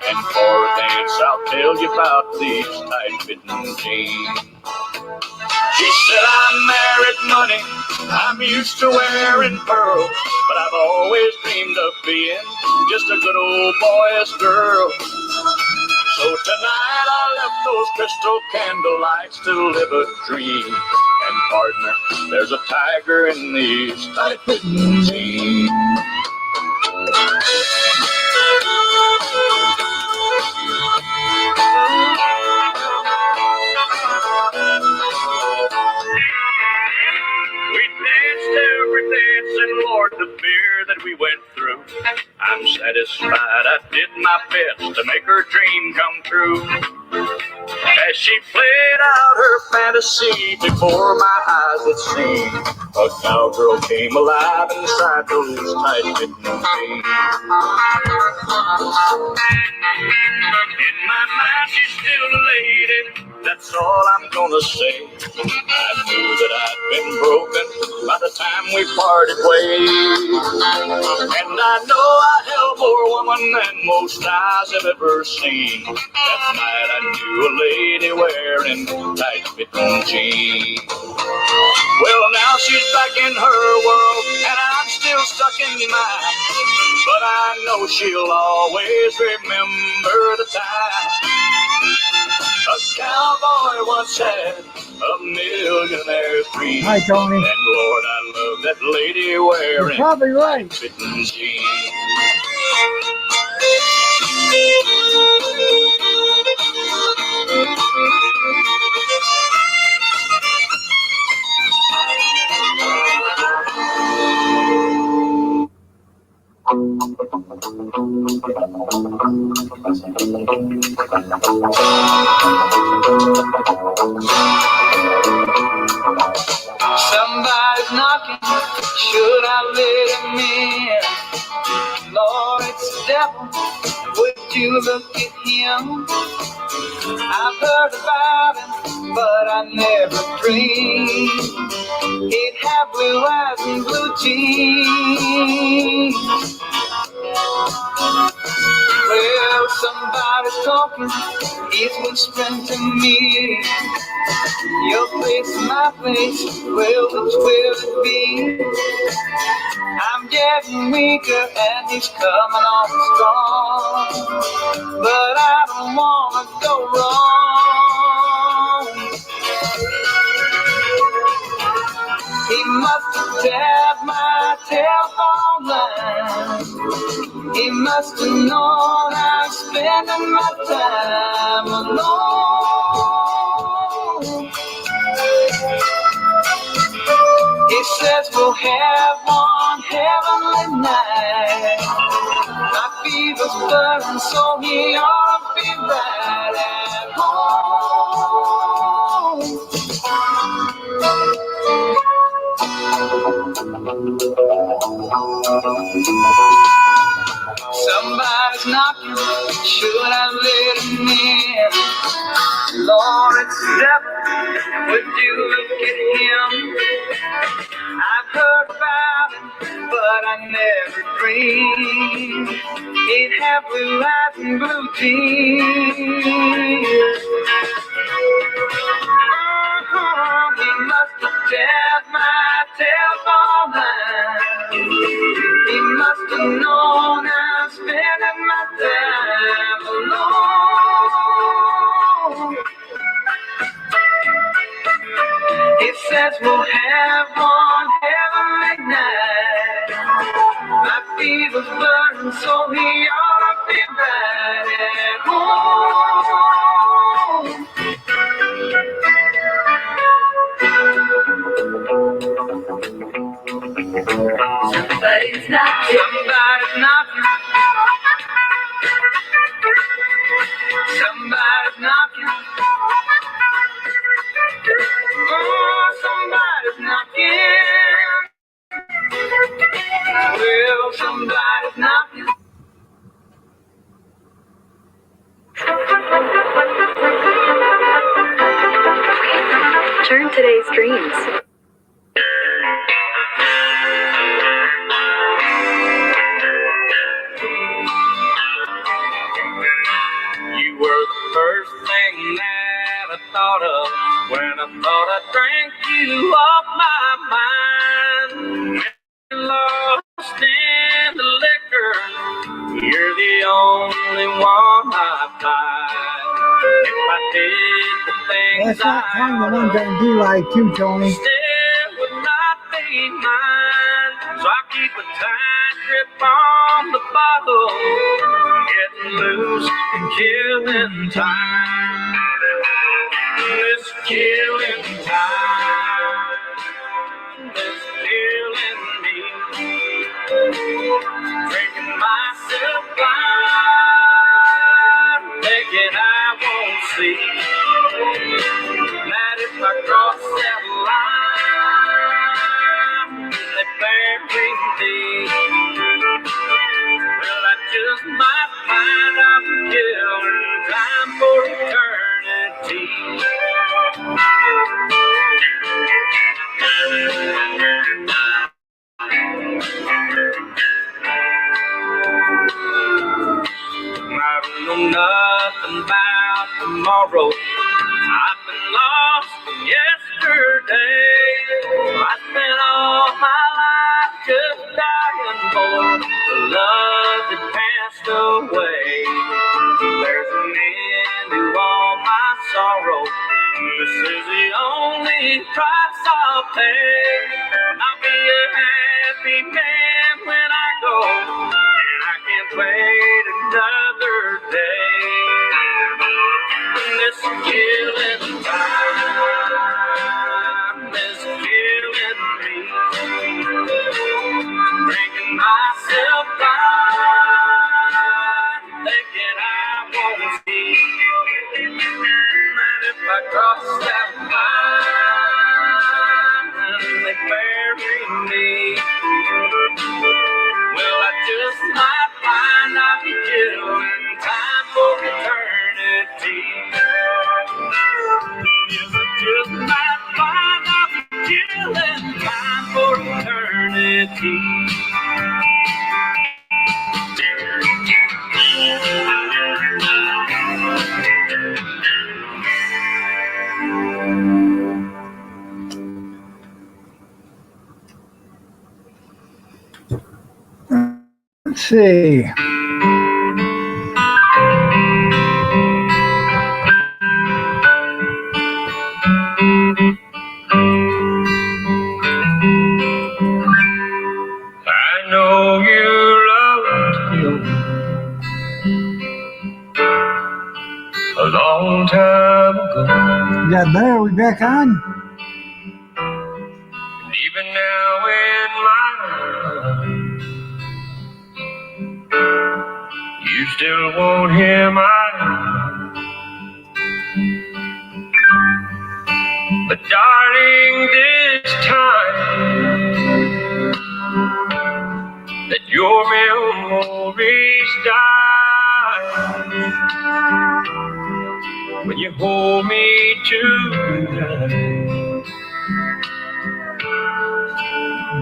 And for a dance, I'll tell you about these tight-fitting jeans. She said, I'm married money, I'm used to wearing pearls, but I've always dreamed of being just a good old boy's girl. So tonight I left those crystal candle lights to live a dream. And partner, there's a tiger in these tight-fitting jeans. We danced every dance and Lord, the beer that we went through. I'm satisfied I did my best to make her dream come true. As she played out her fantasy before my eyes had seen, a cowgirl came alive inside those tight-fitting jeans. In my mind she's still a lady, that's all I'm gonna say. I knew that I'd been broken by the time we parted ways. And I know I held more woman than most eyes have ever seen. That night I knew a lady wearing tight-fitting jeans. Well, now she's back in her world, and I'm still stuck in mine. But I know she'll always remember the time a cowboy once had a millionaire's dream. Hi, Tony. And Lord, I love that lady wearing You're probably right. tight-fitting jeans. Somebody's knocking, should I let him in? Lord, it's the devil, would you look at him? I've heard about him, but I never dreamed he'd have blue eyes and blue jeans. Well, somebody's talking, he's whispering to me. Your place, my place, well, which will it be? I'm getting weaker and he's coming on strong, but I don't wanna go wrong. He must have tapped my telephone line. He must have known I'm spending my time alone. He says we'll have one heavenly night. My fever's burning, so he ought to be right at home. Somebody's knocking, should I let him in? Lord, it's the devil, would you look at him? I've heard about him, but I never dreamed he'd have blue eyes and blue jeans. He must have tapped my telephone line. He must have known I'm spending my time alone. He says we'll have one heavenly night. My fever's burning, so he ought to be right at home. Somebody's knocking. Somebody's knocking. Somebody's knocking. Oh, somebody's knocking. first thing that I thought of when I thought I drank you off my mind. Lost in the liquor, you're the only one I find. If I did the things That's not kind of the ones that do like too, Tony. still would not be mine. So I keep a tight grip on the bottle, getting loose and killing time. This killing time, this killing me, drinking myself blind, thinking I won't see that if I cross that line, they bury me. Well, I just might find I'm killing time for eternity. I don't know nothing about tomorrow. I've been lost from yesterday. I spent all my life just dying for the love that passed away. There's an end to all my sorrow. This is the only price I'll pay. I'll be a happy man when I go, and I can't wait another day. This killing time is killing me, drinking myself blind, thinking I won't see that if I cross that line, they bury me. Well, I just might find I'll be killing time for eternity. Yes, I just might find I'll be killing time for eternity. Let's see. I know you loved him a long time ago. Is that better? Are we back on? And even now in my mind, you still won't hear my but darling, this time that your memories die, when you hold me tonight,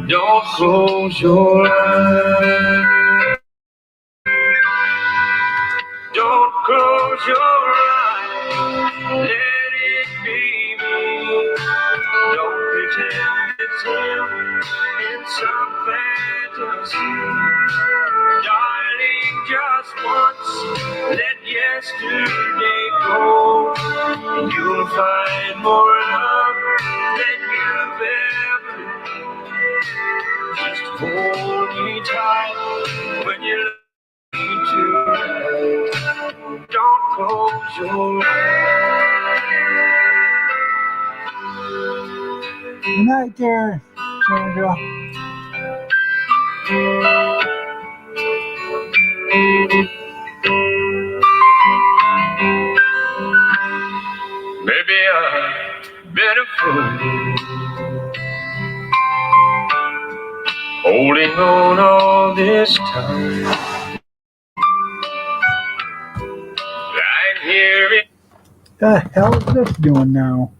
don't close your eyes. Don't close your eyes, let it be me. Don't pretend it's him in some fantasy. Darling, just once, let yesterday go, and you'll find more love than you've ever known. Just hold me tight when you love me tonight. Don't close your eyes. Good night there, Sandra. Maybe I've been a fool, holding on all this time. Right here in The hell is this doing now?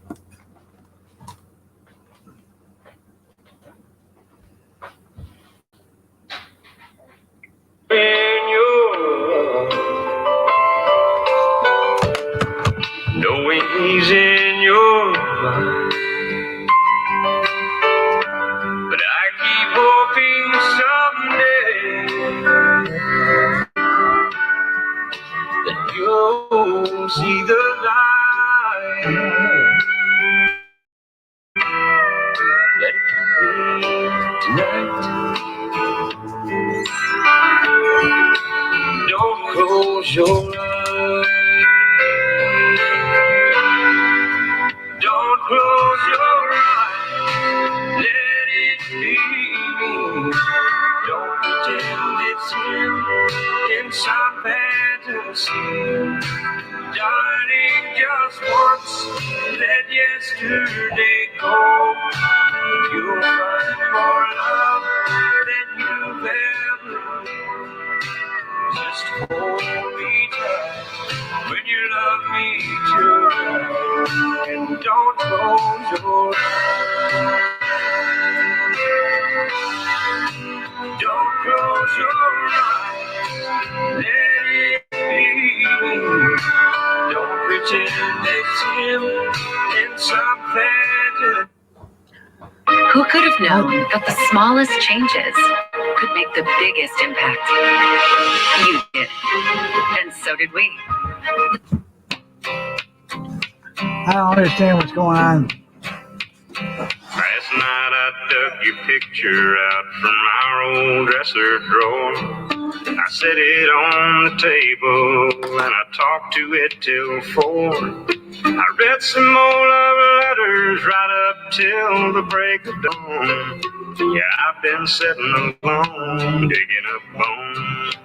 your arms. don't see the light. Let it be tonight. Don't close your eyes. Don't close your eyes. Let it be. Don't pretend it's him in some fantasy. Darling, just once let yesterday go. You'll find more love than you've ever known. Just hold me tight when you love me tonight, and don't close your eyes. Don't close your eyes. Let it be. Don't pretend it's him in some fantasy. Who could have known that the smallest changes could make the biggest impact? You did. And so did we. I don't understand what's going on. Last night I dug your picture out from our old dresser drawer. I set it on the table and I talked to it till 4. I read some more love letters right up till the break of dawn. Yeah, I've been sitting alone, digging up bones.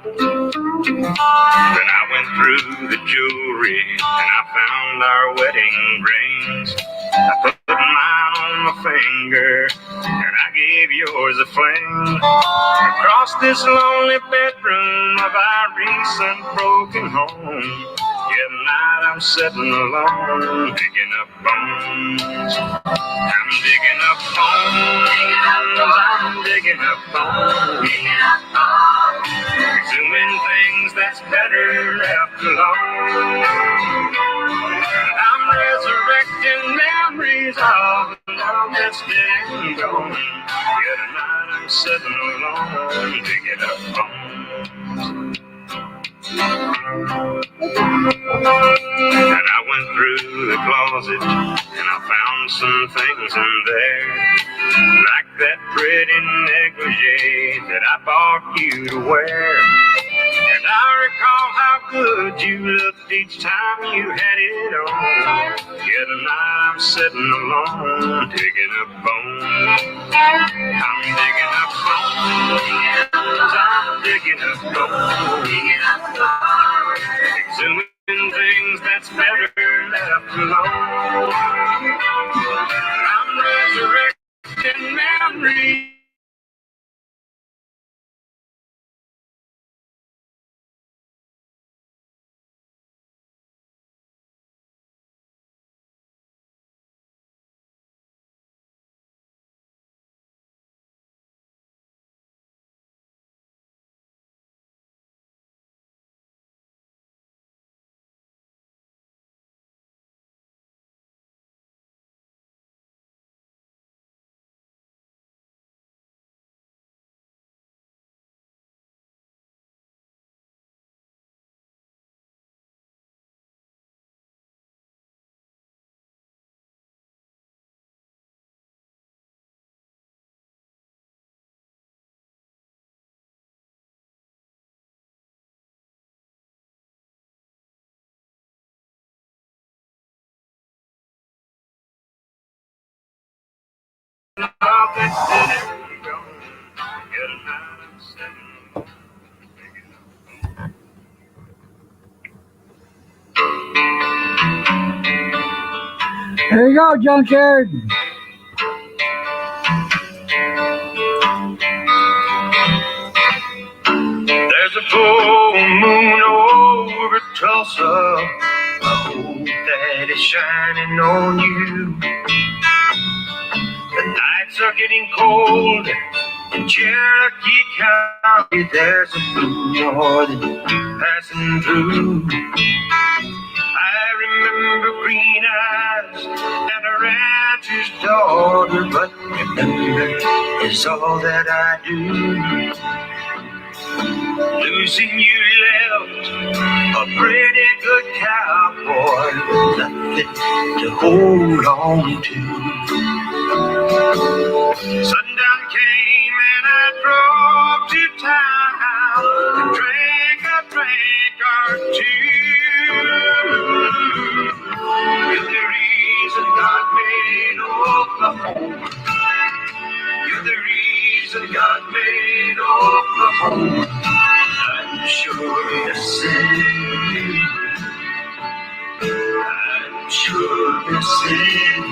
Then I went through the jewelry and I found our wedding rings. I put mine on my finger and I gave yours a fling. Across this lonely bedroom of our recent broken home. Yeah, tonight I'm sitting alone, digging up bones. I'm digging up bones. I'm digging up bones. Exhuming things that's better left alone. I'm resurrecting memories of love that's dead and gone. Yeah, tonight I'm sitting alone, digging up bones. And I went through the closet and I found some things in there, like that pretty negligee that I bought you to wear. And I recall how good you looked each time you had it on. Yeah, tonight I'm sitting alone, digging up bones. I'm digging up bones. I'm digging up bones. Exhuming things that's better left alone. I'm resurrecting memories. There you go, Junkyard. There's a full moon over Tulsa. I hope that it's shining on you. The nights are getting cold in Cherokee County. There's a blue northern passing through. I remember green eyes and a rancher's daughter, but remember is all that I do. Losing you a pretty good cowboy, nothing to hold on to. Sundown came and I drove to town and drank a drink or two. You're the reason God made Oklahoma. You're the reason God made Oklahoma. I'm sure missing you. I'm sure missing you.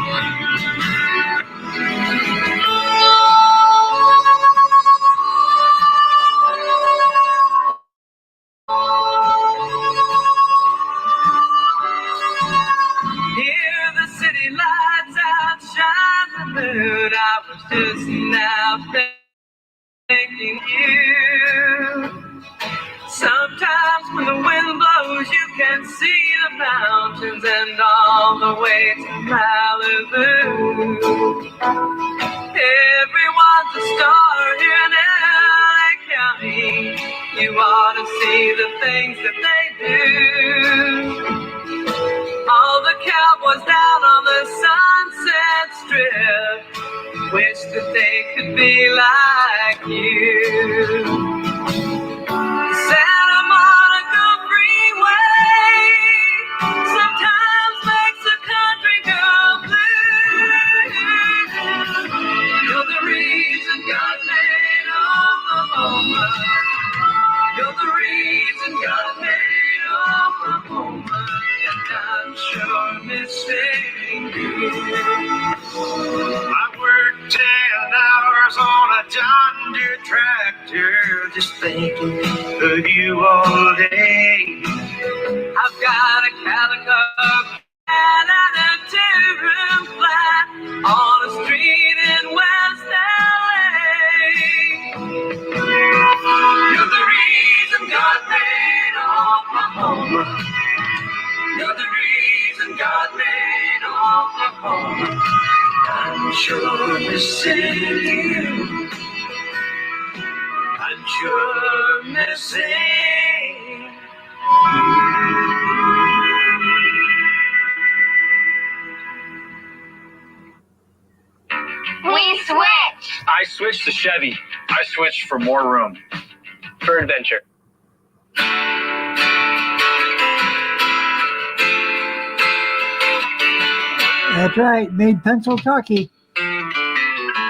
Here the city lights outshine the moon. I was just now thinking you. Sometimes when the wind blows, you can see the mountains and all the way to Malibu. Everyone's a star here in LA County. You ought to see the things that they do. All the cowboys down on the Sunset Strip wish that they could be like you. Santa Monica Freeway sometimes makes a country girl blue. You're the reason God made Oklahoma. You're the reason God made Oklahoma. And I'm sure missing you. I worked 10 hours on a John Deere tractor, just thinking of you all day. I've got a calico and a two-room flat on a street in West LA. You're the reason God made Oklahoma. You're the reason God made Oklahoma. I'm sure missing you. I'm sure missing We switch. I switched to Chevy. I switched for more room. For adventure. That's right, made pencil talkie.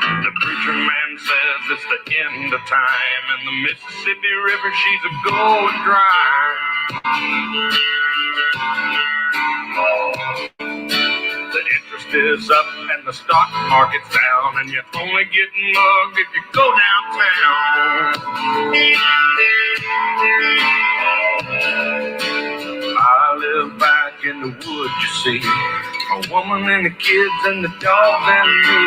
The preacher man says it's the end of time, and the Mississippi River, she's a going dry. The interest is up and the stock market's down, and you're only getting mugged if you go downtown. I live back in the woods, you see, a woman and the kids and the dogs and me.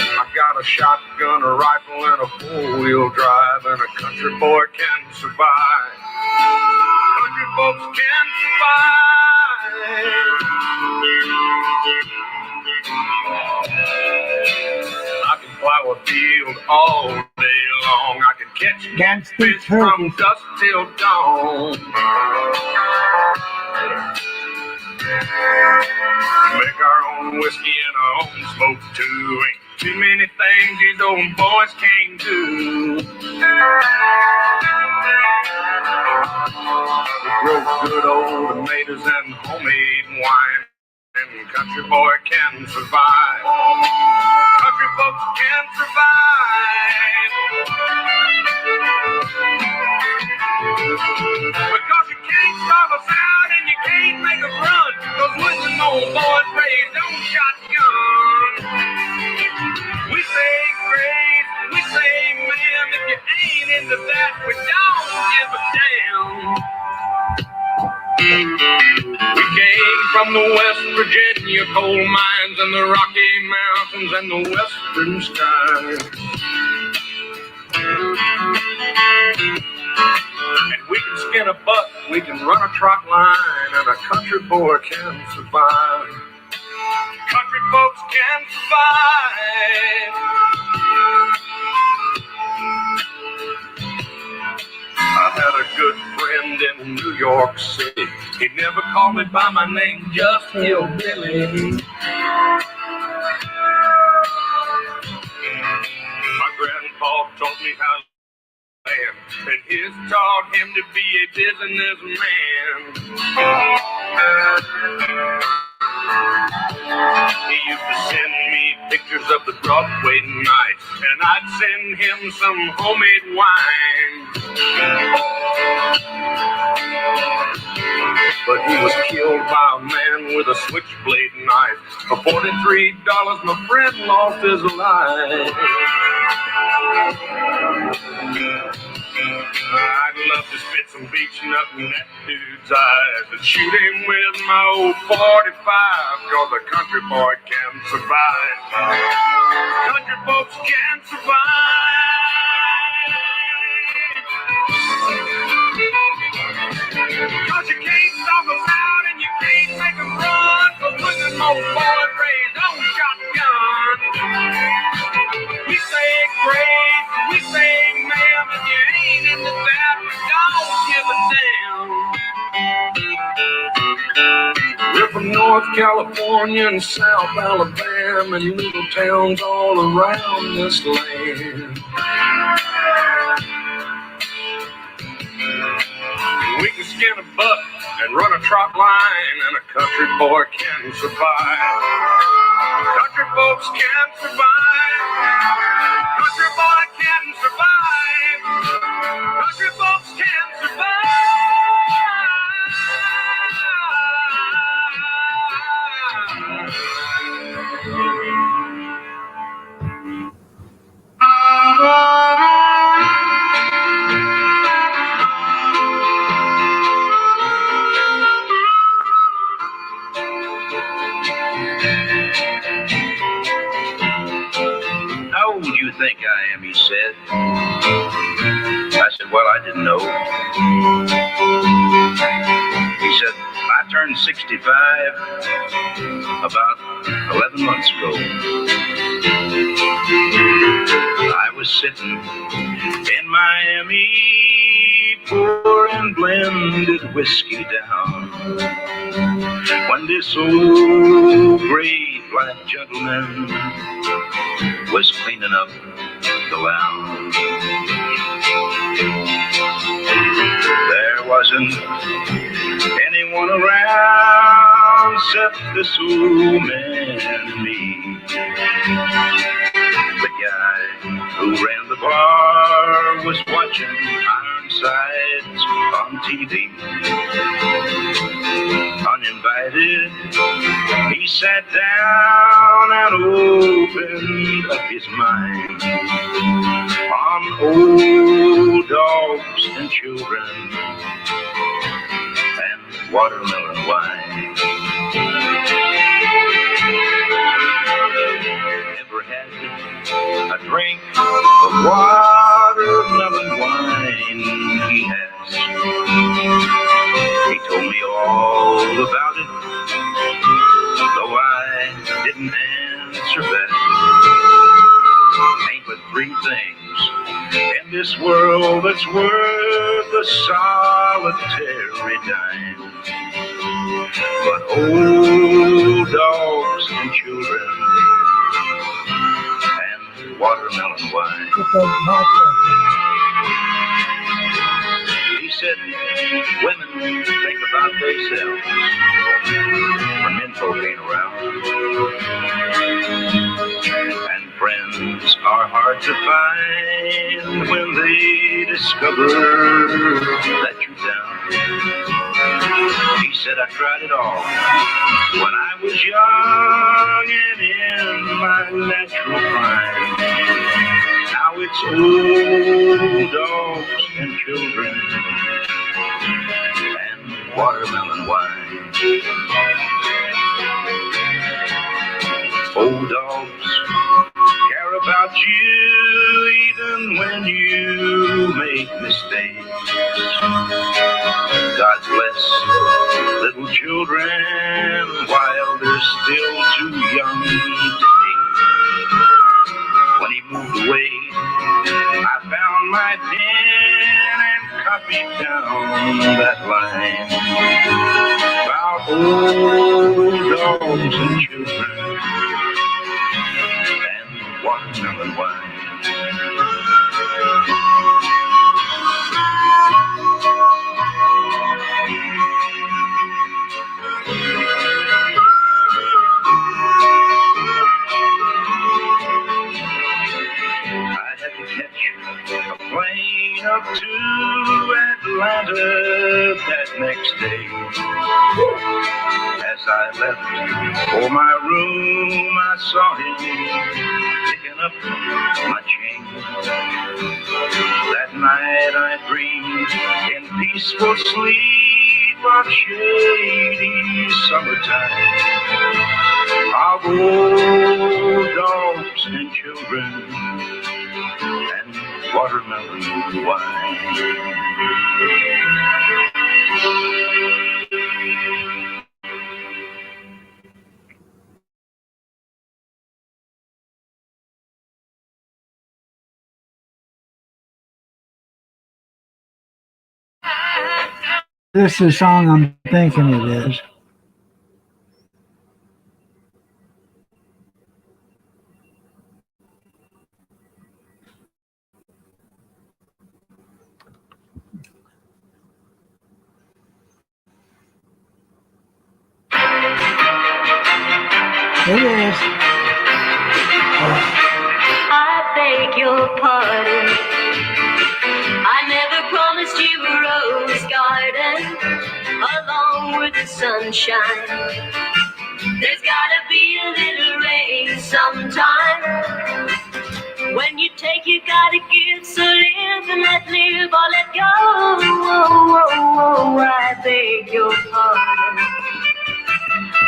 I got a shotgun, a rifle, and a four-wheel drive, and a country boy can survive. Country folks can survive. I can plow a field all day long. I can catch catfish from dusk till dawn. Make our own whiskey and our own smoke too. Ain't too many things these old boys can't do. We grow good old tomatoes and homemade wine, and country boy can survive. Country folks can survive. Because you can't starve us out and you can't make us run. Those wooden old boys raised on shotgun. We say grace, we say ma'am. If you ain't into that, we don't give a damn. We came from the West Virginia coal mines and the Rocky Mountains and the western skies. And we can skin a buck, we can run a trot line, and a country boy can survive. Country folks can survive. good friend in New York City. He never called me by my name, just Hillbilly. My grandpa taught me how to land, and his taught him to be a businessman. He used to send me pictures of the Broadway nights, and I'd send him some homemade wine. But he was killed by a man with a switchblade knife. For $43, my friend lost his life. I'd love to spit some beach nut in that dude's eyes and shoot him with my old 45, cause a country boy can survive. Country folks can survive. Cause you can't stop us out and you can't make them run. Cause when them old boys raised on shotgun, we say grace, we say ma'am, and you ain't into that, we don't give a damn. We're from North California and South Alabama and little towns all around this land. We can skin a buck and run a trot line, and a country boy can survive. Country folks can survive. Country boy can survive. Country folks can survive. How old do you think I am, he said. I said, well, I didn't know. He said, I turned 65 about 11 months ago. I was sitting in Miami, pouring blended whiskey down, when this old gray black gentleman was cleaning up the lounge. There wasn't anyone around except this old man and me. The guy who ran the bar was watching Ironsides on TV. Uninvited, he sat down and opened up his mind on old dogs and children and watermelon wine. Never had a drink of watermelon wine, he has. He told me all about it, though I didn't answer back. Ain't but three things in this world that's worth a solitary dime: but old dogs and children and watermelon wine. He said, women think about themselves when menfolk ain't around, and friends are hard to find when they discover that you're down. He said, I tried it all when I was young and in my natural prime. Now it's old dogs and children and watermelon wine. Old dogs care about you even when you make mistakes. God bless little children while they're still too young to hate. When he moved away, I found my pen and shot me down that line about old dogs and children and watermelon wine. I had to catch a plane up to Atlanta that next day. As I left for my room, I saw him picking up my change. That night I dreamed in peaceful sleep of shady summertime, of old dogs and children and watermelon wine. This is the song I'm thinking it is. It is. I beg your pardon. I never promised you a rose garden along with the sunshine. There's gotta be a little rain sometime. When you take, you gotta give. So live and let live or let go. I beg your pardon.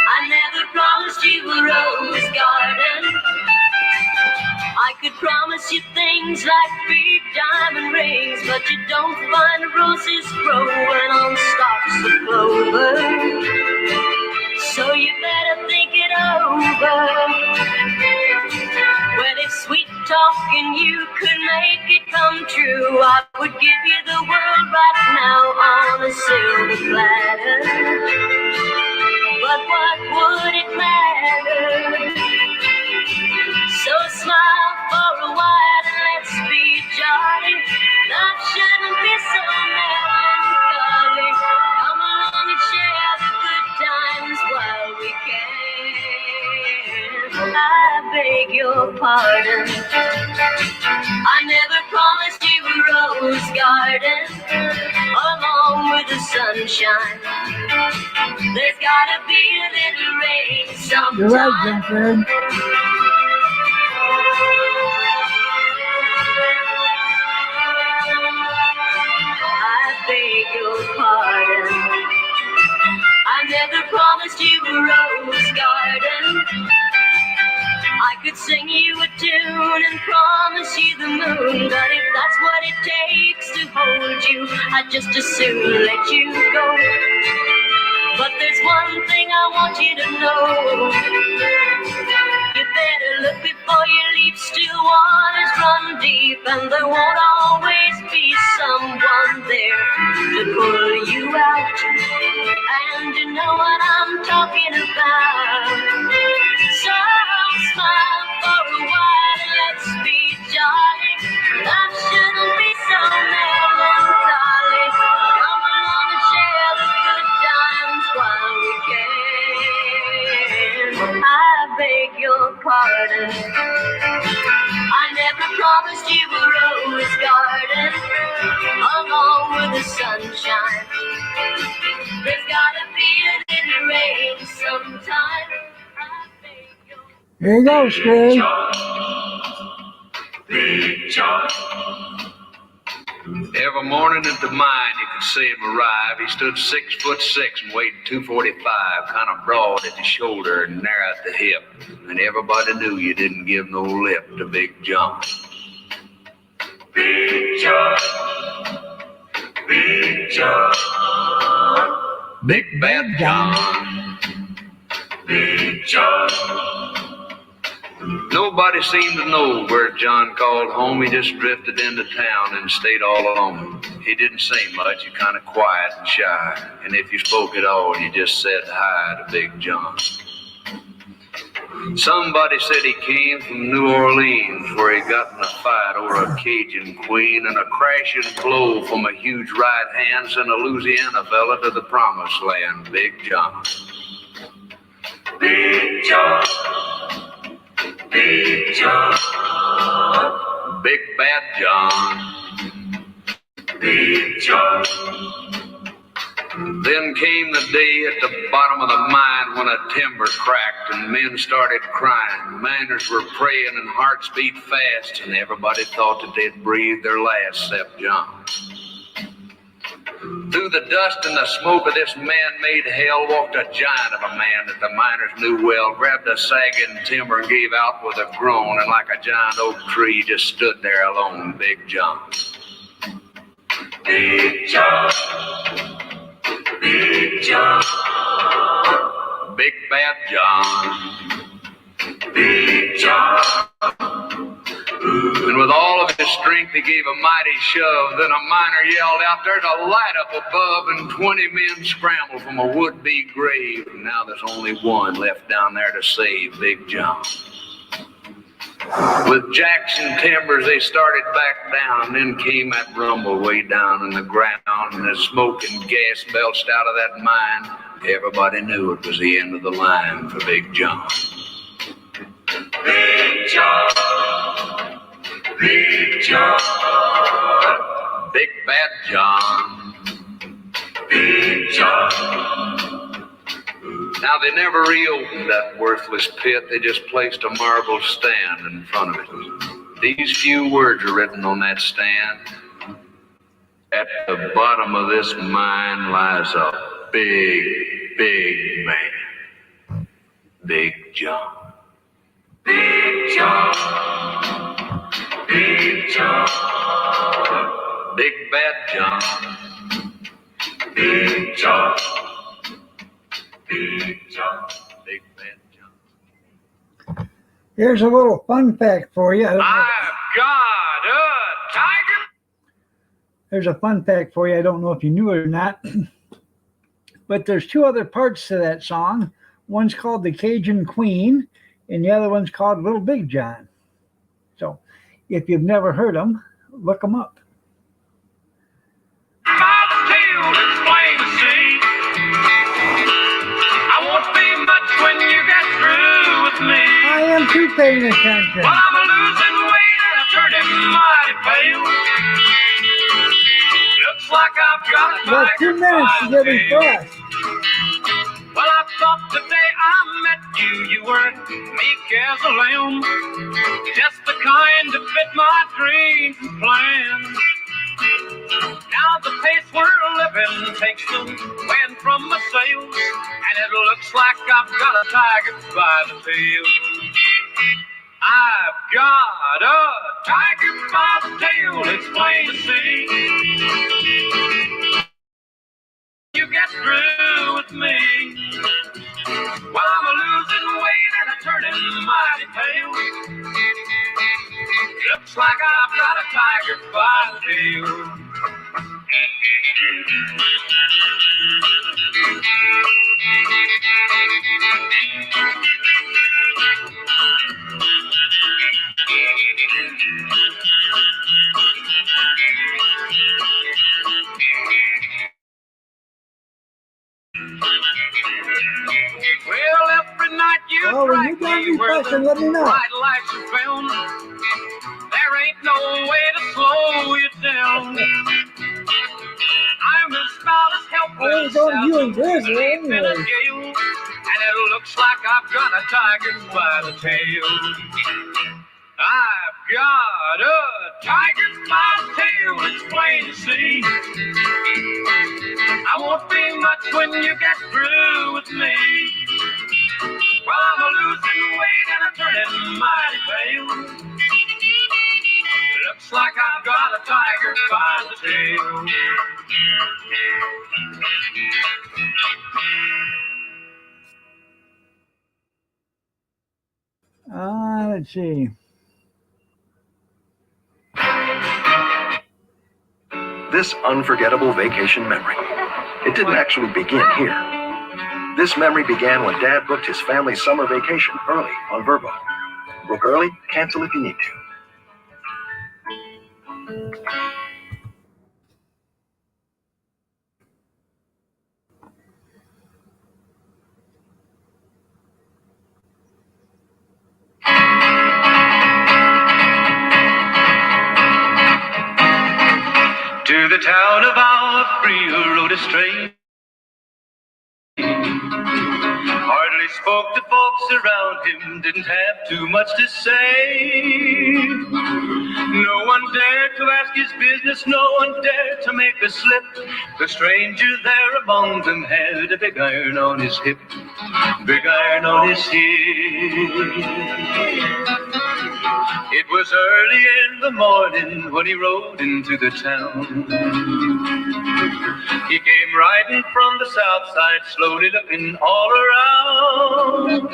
I never promised you a rose garden. I could promise you things like big diamond rings, but you don't find roses growing on stalks of clover. So you better think it over. Well, if sweet talking you could make it come true, I would give you the world right now on a silver platter. But what would it matter? So smile for a while and let's be jolly. Life shouldn't be so melancholy. Come along and share the good times while we can. I beg your pardon. I never promised you a rose garden along with the sunshine. There's gotta be a little rain sometime. You're right, Jennifer. I beg your pardon. I never promised you a rose garden. I could sing you a tune and promise you the moon, but if that's what it takes to hold you, I'd just as soon let you go. But there's one thing I want you to know. You better look before you leap. Still waters run deep, and there won't always be someone there to pull you out. And you know what I'm talking about. So smile for a while and let's be jolly. Life shouldn't be so melancholy. Come along and share the good times while we can. I beg your pardon. I never promised you a rose garden along with the sunshine. There's gotta be a little rain sometime. I beg your Here you go, Scrooge. Big John. Every morning at the mine, you could see him arrive. He stood 6'6" and weighed 245, kind of broad at the shoulder and narrow at the hip. And everybody knew you didn't give no lip to Big John. Big John, Big John, Big Bad John, Big John. Nobody seemed to know where John called home. He just drifted into town and stayed all alone. He didn't say much, he kind of quiet and shy. And if you spoke at all, you just said hi to Big John. Somebody said he came from New Orleans, where he got in a fight over a Cajun queen, and a crashing blow from a huge right hand sent a Louisiana fella to the promised land, Big John. Big John, Big John, Big Bad John, Big John. Then came the day at the bottom of the mine when a timber cracked and men started crying. Miners were praying and hearts beat fast, and everybody thought that they'd breathe their last except John. Through the dust and the smoke of this man-made hell walked a giant of a man that the miners knew well, grabbed a sagging timber and gave out with a groan, and like a giant oak tree just stood there alone, Big John. Big John, Big John, Big Bad John, Big John. And with all of his strength, he gave a mighty shove. Then a miner yelled out, "There's a light up above," and 20 men scrambled from a would-be grave. And now there's only one left down there to save Big John. With Jackson timbers, they started back down. Then came that rumble way down in the ground, and the smoke and gas belched out of that mine. Everybody knew it was the end of the line for Big John. Big John, Big John, Big Bad John, Big John. Now, they never reopened that worthless pit. They just placed a marble stand in front of it. These few words are written on that stand. At the bottom of this mine lies a big, big man. Big John. Big John. Big John. Big Bad John. Big John. Big John. Big Bad John. Here's a little fun fact for you. I've got a tiger. There's a fun fact for you. I don't know if you knew it or not, but there's two other parts to that song. One's called the Cajun Queen, and the other one's called Little Big John. So if you've never heard them, look them up. I am too paying attention. Well, I'm losing weight and I'm turning mighty pale. Looks like I've got a You got 2 minutes to get impressed. Well, I thought the day I met you, you were meek as a lamb, just the kind to fit my dreams and plans. Now the pace we're living takes the wind from my sails, and it looks like I've got a tiger by the tail. I've got a tiger by the tail, it's plain to see. You get through with me. Well, I'm losing weight and I'm turning mighty pale. Looks like I've got a tiger by the tail. Well, every night you When you got any question, let me know. bright lights are found. There ain't no way to slow you down. I'm as about as helpless I ain't you and as Grizzly a leaf in a anyway. gale, and it looks like I've got a tiger by the tail. I've got a tiger by the tail, it's plain to see. I won't be much when you get through with me. Well, I'm losing weight and I'm turning mighty pale. Looks like I've got a tiger by the tail. Let's see. this unforgettable vacation memory. It didn't actually begin here. This memory began when Dad booked his family's summer vacation early on Verbo. Book early, cancel if you need to. To the town of our free who rode a strain, hardly spoke to folks around him, didn't have too much to say. No one dared to ask his business, no one dared to make a slip. The stranger there among them had a big iron on his hip, big iron on his hip. It was early in the morning when he rode into the town. He came riding from the south side, slowly looking all around.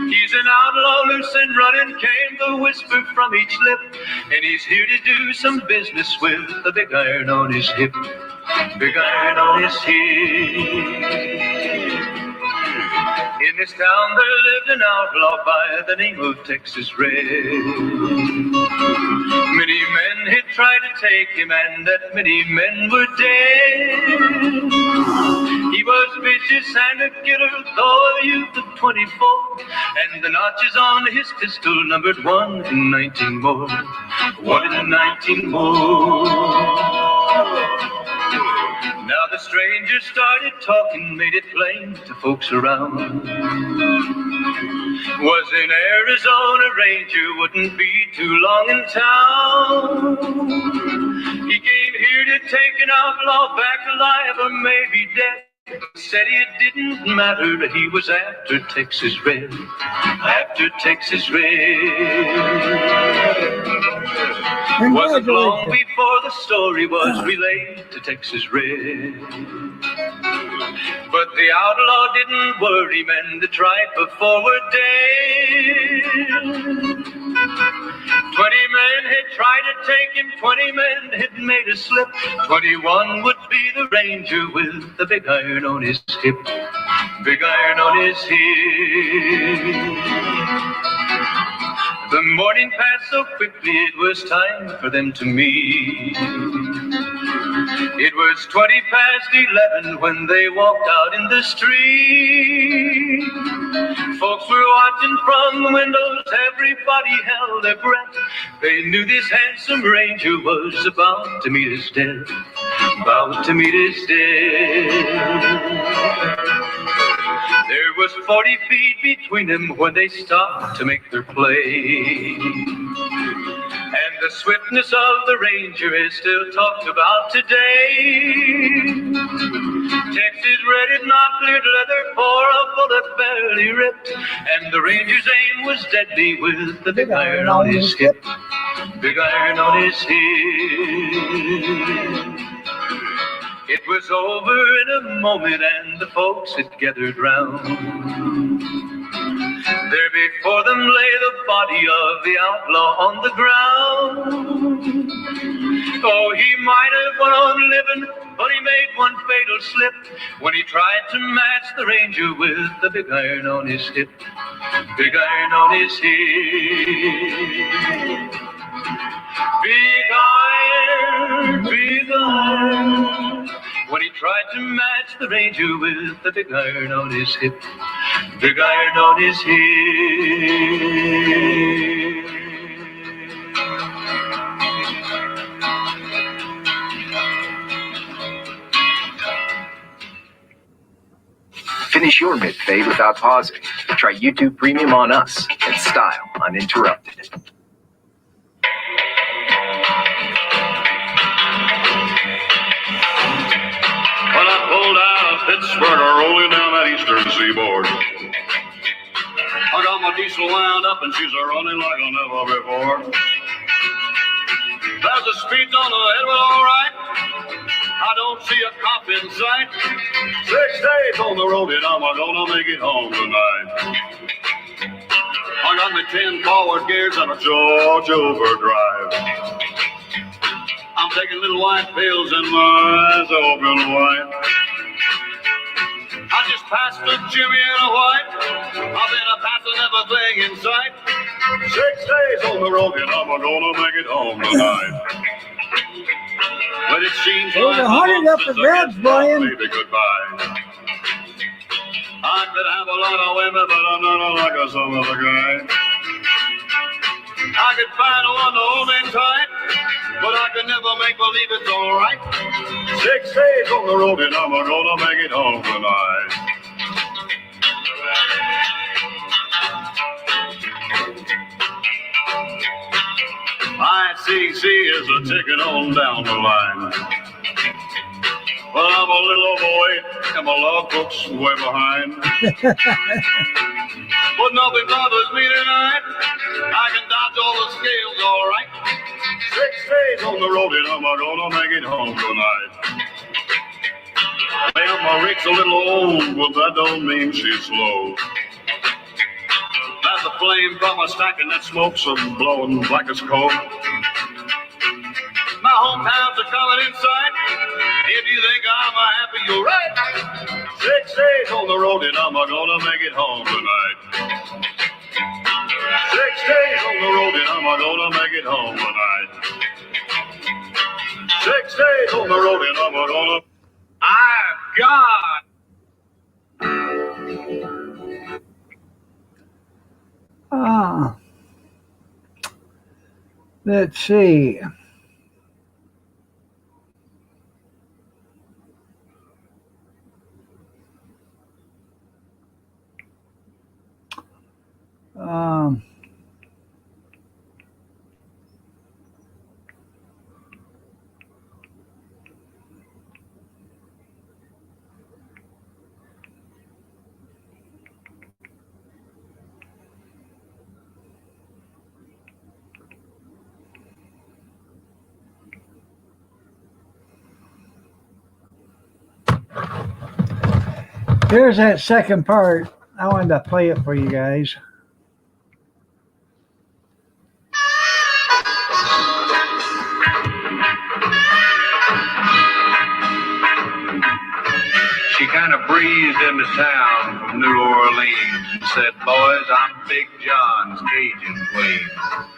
He's an outlaw, loose and running, came the whisper from each lip. And he's here to do some business with a big iron on his hip, big iron on his hip. In this town there lived an outlaw by the name of Texas Red. Many men had tried to take him, and that many men were dead. He was vicious and a killer, though a youth of 24, and the notches on his pistol numbered 1 in 19 more, 1 in 19 more. Now the stranger started talking, made it plain to folks around. Was in Arizona Ranger, wouldn't be too long in town. He came here to take an outlaw back alive or maybe dead. Said it didn't matter, he was after Texas Red, after Texas Red. Wasn't long before the story was relayed to Texas Red. But the outlaw didn't worry, men that tried before were dead. 20 men had tried to take him, 20 men had made a slip. 21 would be the ranger with the big iron on his hip, big iron on his hip. The morning passed so quickly, it was time for them to meet. It was 20 past 11 when they walked out in the street. Folks were watching from the windows, everybody held their breath. They knew this handsome ranger was about to meet his death, about to meet his death. There was 40 feet between them when they stopped to make their play. And the swiftness of the ranger is still talked about today. Texas Red had not cleared leather for a bullet barely ripped, and the ranger's aim was deadly with the big iron on his hip, big iron on his hip. It was over in a moment and the folks had gathered round. There before them lay the body of the outlaw on the ground. Oh, he might have went on living, but he made one fatal slip when he tried to match the ranger with the big iron on his hip, big iron on his hip. Big iron, big iron. When he tried to match the ranger with the big iron on his hip, big iron on his hip. Finish your mid-fade without pausing. Try YouTube Premium on us and style uninterrupted. When I pulled out of Pittsburgh, rolling down that eastern seaboard, I got my diesel wound up and she's running like never before. There's a speed on the head, well, all right. I don't see a cop in sight. 6 days on the road and I'm gonna make it home tonight. I got me 10 forward gears and a Georgia overdrive. I'm taking little white pills and my eyes are open wide. I just passed a Jimmy in a white. I've been a passing everything in sight. 6 days on the road and I'm gonna make it home tonight. But it seems There's like 100 up for grabs, Brian. Baby, goodbye. I could have a lot of women, but I'm not like some other guy. I could find one to hold me tight, but I could never make believe it's alright. 6 days on the road and I'm gonna make it home tonight. ICC is a ticking on down the line. But I'm a little overweight and my logbook's way behind. But nothing bothers me tonight. I can dodge all the scales all right. 6 days on the road and I'm gonna make it home tonight. Well, my rig's a little old, but that don't mean she's slow. There's a flame from a stack and that smoke's blowing black as coal. My hometowns are coming in sight. If you think I'm happy, you're right. 6 days on the road and I'm gonna make it home tonight. 6 days on the road and I'm gonna make it home tonight. 6 days on the road and I'm gonna... I've got... Let's see. Here's that second part. I wanted to play it for you guys. She kind of breezed into town from New Orleans and said, "Boys, I'm Big John's Cajun Queen.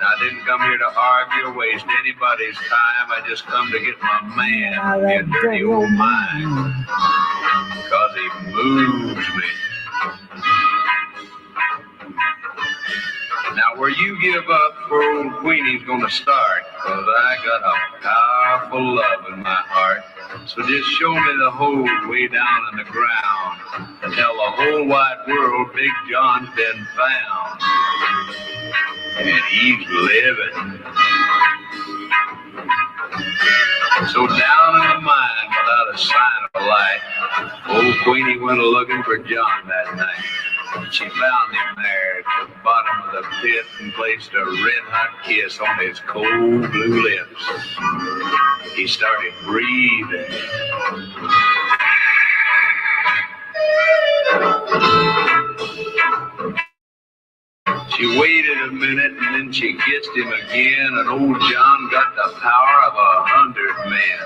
I didn't come here to argue or waste anybody's time. I just come to get my man off your dirty old mind. Because he moves me." Now, where you give up, poor old Queenie's gonna start, cause I got a powerful love in my heart. So just show me the hole way down in the ground and tell the whole wide world Big John's been found. And he's living. So down in the mine without a sign of light, old Queenie went a-looking for John that night. She found him there at the bottom of the pit and placed a red-hot kiss on his cold blue lips. He started breathing. She waited a minute and then she kissed him again, and old John got the power of 100 men.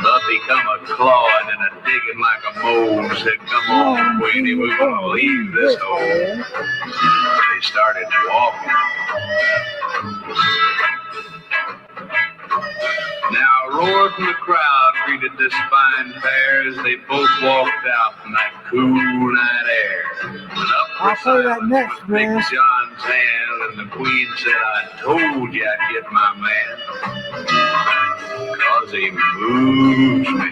Up he come a-clawing and a-digging like a mole, said, "Come on, Queenie, we're gonna leave this hole." They started walking. Now a roar from the crowd greeted this fine pair as they both walked out in that cool night air. And up I'll play that next, Big Chris. John's hand, and the Queen said, "I told you I'd get my man, 'cause he moves me."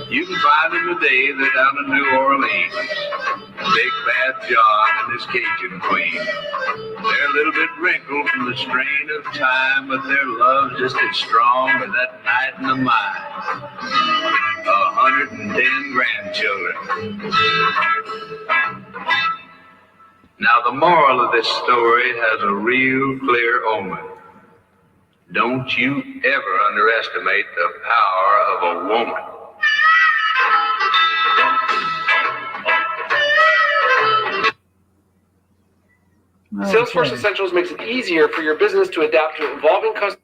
You can find him today, they're down in New Orleans. Big Bad John and his Cajun Queen. They're a little bit wrinkled from the strain of time, but their love's just as strong as that night in the mine. 110 grandchildren. Now the moral of this story has a real clear omen. Don't you ever underestimate the power of a woman. Salesforce Essentials makes it easier for your business to adapt to evolving customer.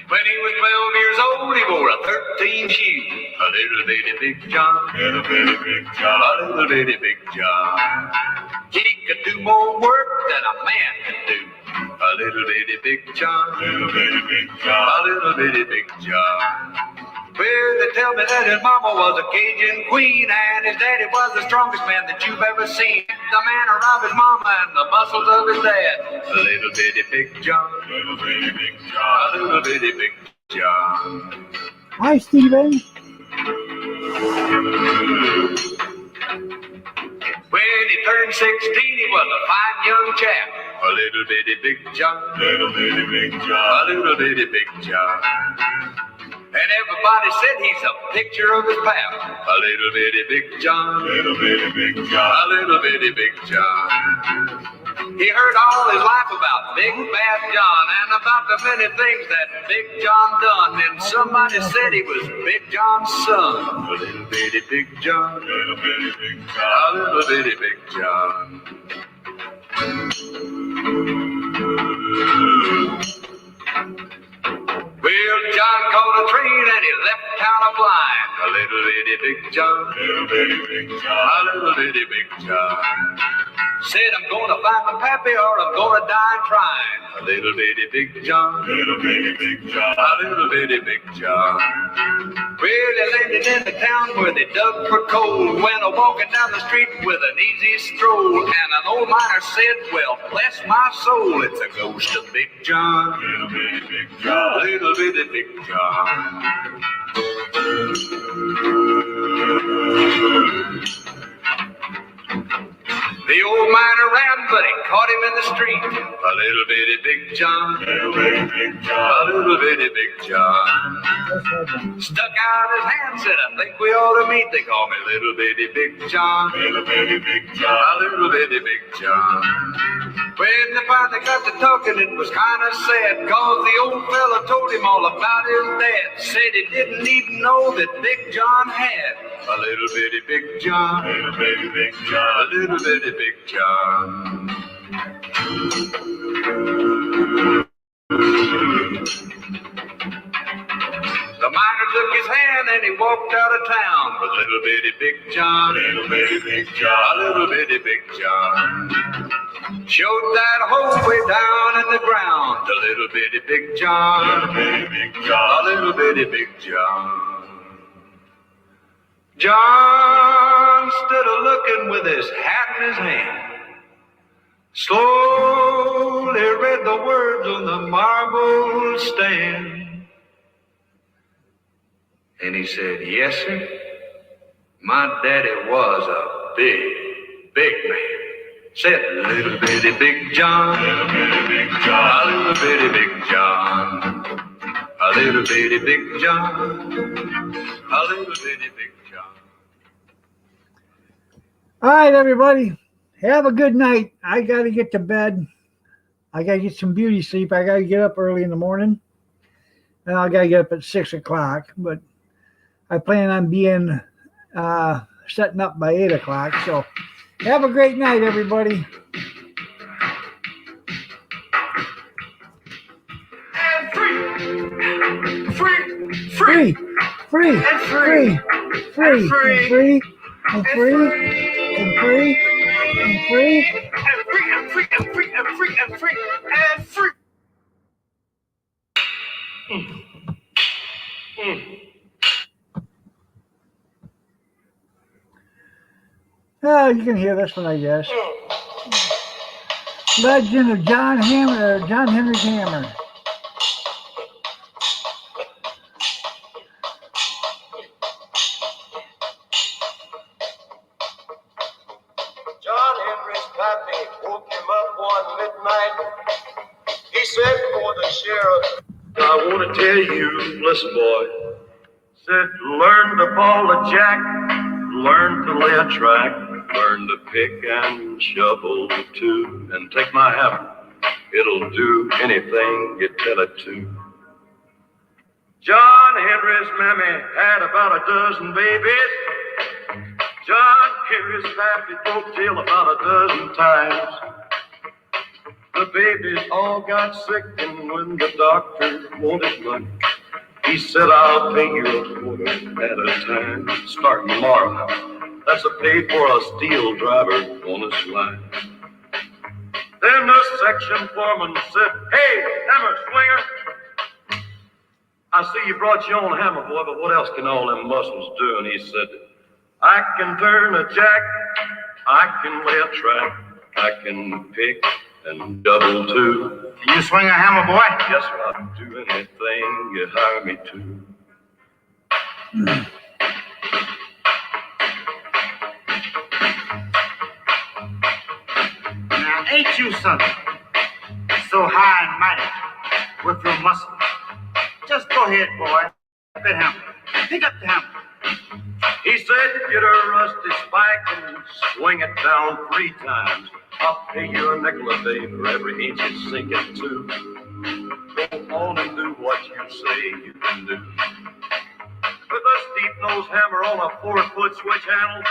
When he was 12 years old, he wore a 13 shoe. A little bitty Big John, little bitty Big John, a little bitty Big John. He could do more work than a man could do. A little bitty Big John, little bitty Big John, a little bitty Big John. Well, they tell me that his mama was a Cajun queen and his daddy was the strongest man that you've ever seen. The manner of his mama and the muscles of his dad. A little bitty Big John, little bitty Big John, a little bitty Big John. Hi, Stephen. When he turned 16, he was a fine young chap. A little bitty Big John, little bitty Big John, a little bitty Big John. And everybody said he's a picture of his pap. A little bitty Big John, little bitty Big John, a little bitty Big John. He heard all his life about Big Bad John and about the many things that Big John done. And somebody said he was Big John's son. A little bitty Big John, little bitty Big John, a little bitty Big John. Well, John caught a train and he left town a flying. A little bitty Big John, little bitty Big John, a little bitty Big John. Said I'm gonna find my pappy or I'm gonna die trying. A little bitty Big John, little bitty Big John, a little bitty Big John. Well, they landed in the town where they dug for coal. Went a walking down the street with an easy stroll. And an old miner said, well, bless my soul, it's a ghost of Big John. Little bitty Big John, little bitty Big John. The old miner ran, but he caught him in the street. A little bitty Big John, little bitty Big John, a little bitty Big John. Stuck out his hand, said, I think we ought to meet. They call me Little Bitty Big John, little bitty Big John, a little bitty Big John. When they finally got to talking, it was kind of sad, cause the old fella told him all about his dad. Said he didn't even know that Big John had a little bitty Big John, little bitty Big John, a little bitty Big John. The miner took his hand and he walked out of town with little bitty Big John, little bitty Big John, a little bitty Big John. Showed that hole way down in the ground, a little bitty Big John, little bitty Big John, a little bitty Big John. John stood a-looking with his hat in his hand, slowly read the words on the marble stand. And he said, yes, sir, my daddy was a big, big man. Said little bitty Big John, little bitty Big John, a little bitty Big John, a little bitty Big John, a little bitty Big John. All right, everybody. Have a good night. I got to get to bed. I got to get some beauty sleep. I got to get up early in the morning. And I got to get up at 6 o'clock. But I plan on being setting up by 8 o'clock. So have a great night, everybody. And free. Free. Free. Free. And free. Free. And free. And free. And free. And free. And free. And free. And free. And free. And free. And free. And free. Oh, you can hear this one, I guess. Legend of John Henry's Hammer. Pappy woke him up one midnight. He said for the sheriff, I want to tell you, listen, boy. Said, learn to ball a jack, learn to lay a track, learn to pick and shovel too, and take my hammer. It'll do anything you tell it to. John Henry's mammy had about a dozen babies. John Henry's pappy told tale about a dozen times. The babies all got sick, and when the doctor wanted money, he said, I'll pay you a quarter at a time, starting tomorrow. That's a pay for a steel driver on this line. Then the section foreman said, hey, hammer swinger, I see you brought your own hammer, boy, but what else can all them muscles do? And he said, I can turn a jack, I can lay a track, I can pick and double too. Can you swing a hammer, boy? Yes, sir, I'll do anything you hire me to. Now, ain't you something so high and mighty with your muscles? Just go ahead, boy. Pick up the hammer. Pick up the hammer. He said, get a rusty spike and swing it down 3 times. I'll pay you a nickel a day for every inch you sink it to. Go on and do what you say you can do. With a steep-nosed hammer on a 4-foot switch handle,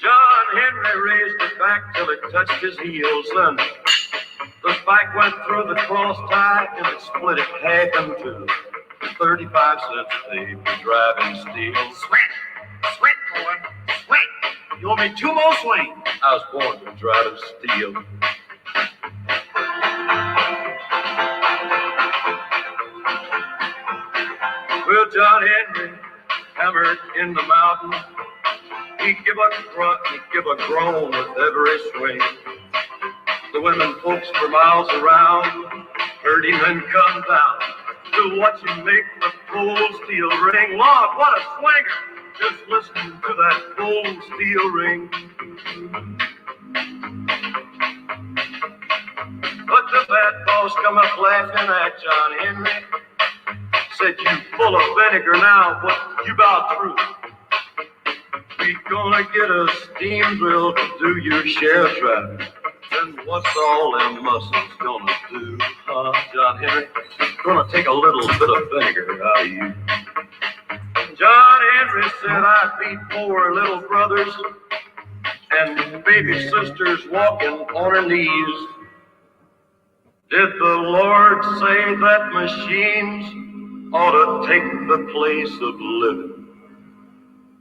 John Henry raised it back till it touched his heels, and the spike went through the cross tie and it split it half in two. 35 cents a day for driving steel. Sweat, boy, sweat. You owe me 2 more swings. I was born to drive steel. Well, John Henry hammered in the mountain. He'd give a grunt, he'd give a groan with every swing. The women folks for miles around heard him and come down to watch him make the cold steel ring. Lord, what a swinger! Just listen to that cold steel ring. But the bad boss come up laughing at John Henry. Said, you full of vinegar now, but you about through. We gonna get a steam drill to do your share of driving. Then what's all them muscles gonna do? Huh, John Henry? Gonna take a little bit of vinegar out of you. John Henry said, I beat 4 little brothers and baby sisters walking on her knees. Did the Lord say that machines ought to take the place of living?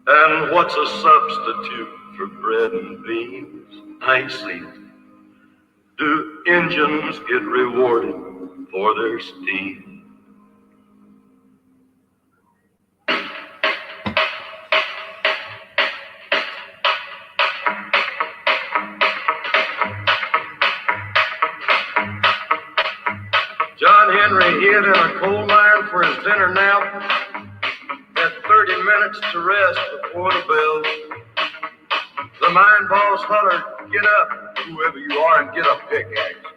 And what's a substitute for bread and beans? I ain't seen it. Do engines get rewarded for their steam? John Henry hid in a coal mine for his dinner nap. Had 30 minutes to rest before the bell. The mine boss hollered, get up, whoever you are, and get a pickaxe.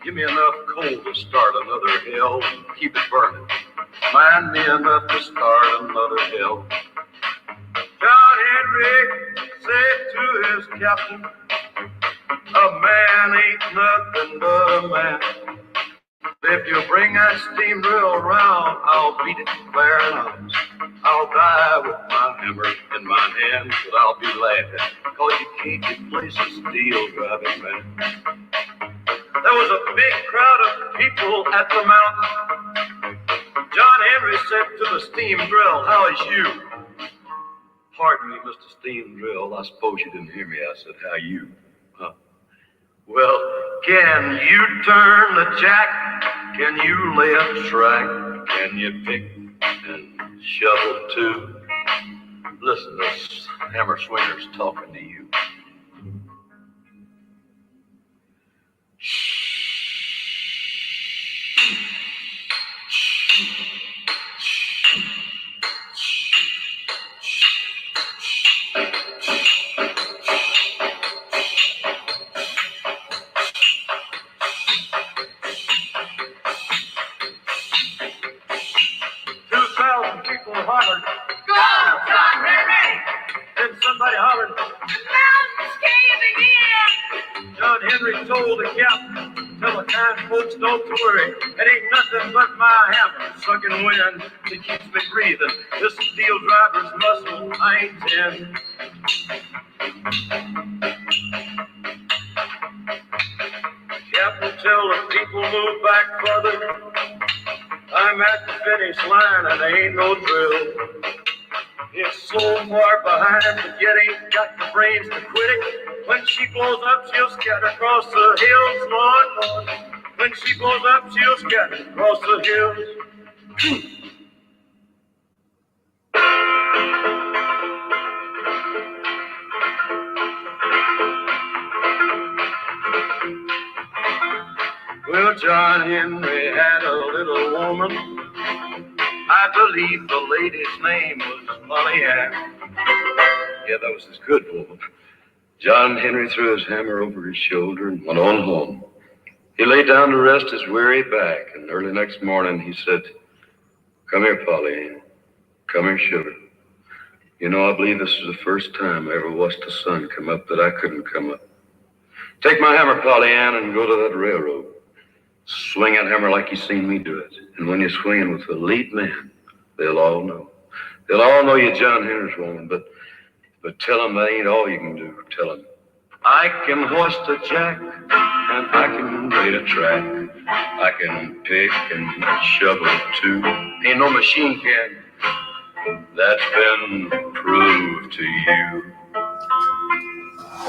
Give me enough coal to start another hell and keep it burning. Find me enough to start another hell. John Henry said to his captain, a man ain't nothing but a man. If you bring that steam drill around, I'll beat it fair and honest. I'll die with my hammer in my hand, but I'll be laughing, cause you can't replace a steel driving man. There was a big crowd of people at the mountain. John Henry said to the steam drill, how is you? Pardon me, Mr. Steam Drill, I suppose you didn't hear me. I said, how you? Huh? Well, can you turn the jack? Can you lay a track? Can you pick and shovel too? Listen, this hammer swinger's talking to you. Henry told the captain, tell the kind folks don't worry. It ain't nothing but my hammer sucking wind that keeps me breathing. This steel driver's muscle, I ain't 10. Captain, tell the people move back further. I'm at the finish line and there ain't no drill. It's so far behind, but yet ain't got the brains to quit it. When she blows up, she'll scatter across the hills, Lord, Lord. When she blows up, she'll scatter across the hills. Well, John Henry had a little woman. I believe the lady's name was Polly Ann. Yeah, that was his good woman. John Henry threw his hammer over his shoulder and went on home. He lay down to rest his weary back, and early next morning he said, "Come here, Polly Ann. Come here, sugar. You know, I believe this is the first time I ever watched the sun come up that I couldn't come up. Take my hammer, Polly Ann, and go to that railroad. Swing that hammer like you seen me do it. And when you're swinging with the lead man, they'll all know. They'll all know you're John Henry's woman, but tell them that ain't all you can do. Tell them, I can hoist a jack, and I can lay a track. I can pick and shovel too. Ain't no machine can. That's been proved to you."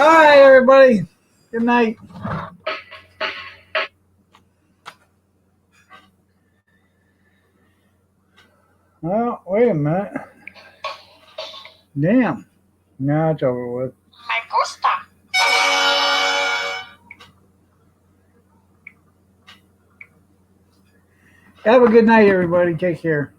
All right, everybody. Good night. Well, wait a minute. Damn. Now it's over with. Me gusta. Have a good night, everybody. Take care.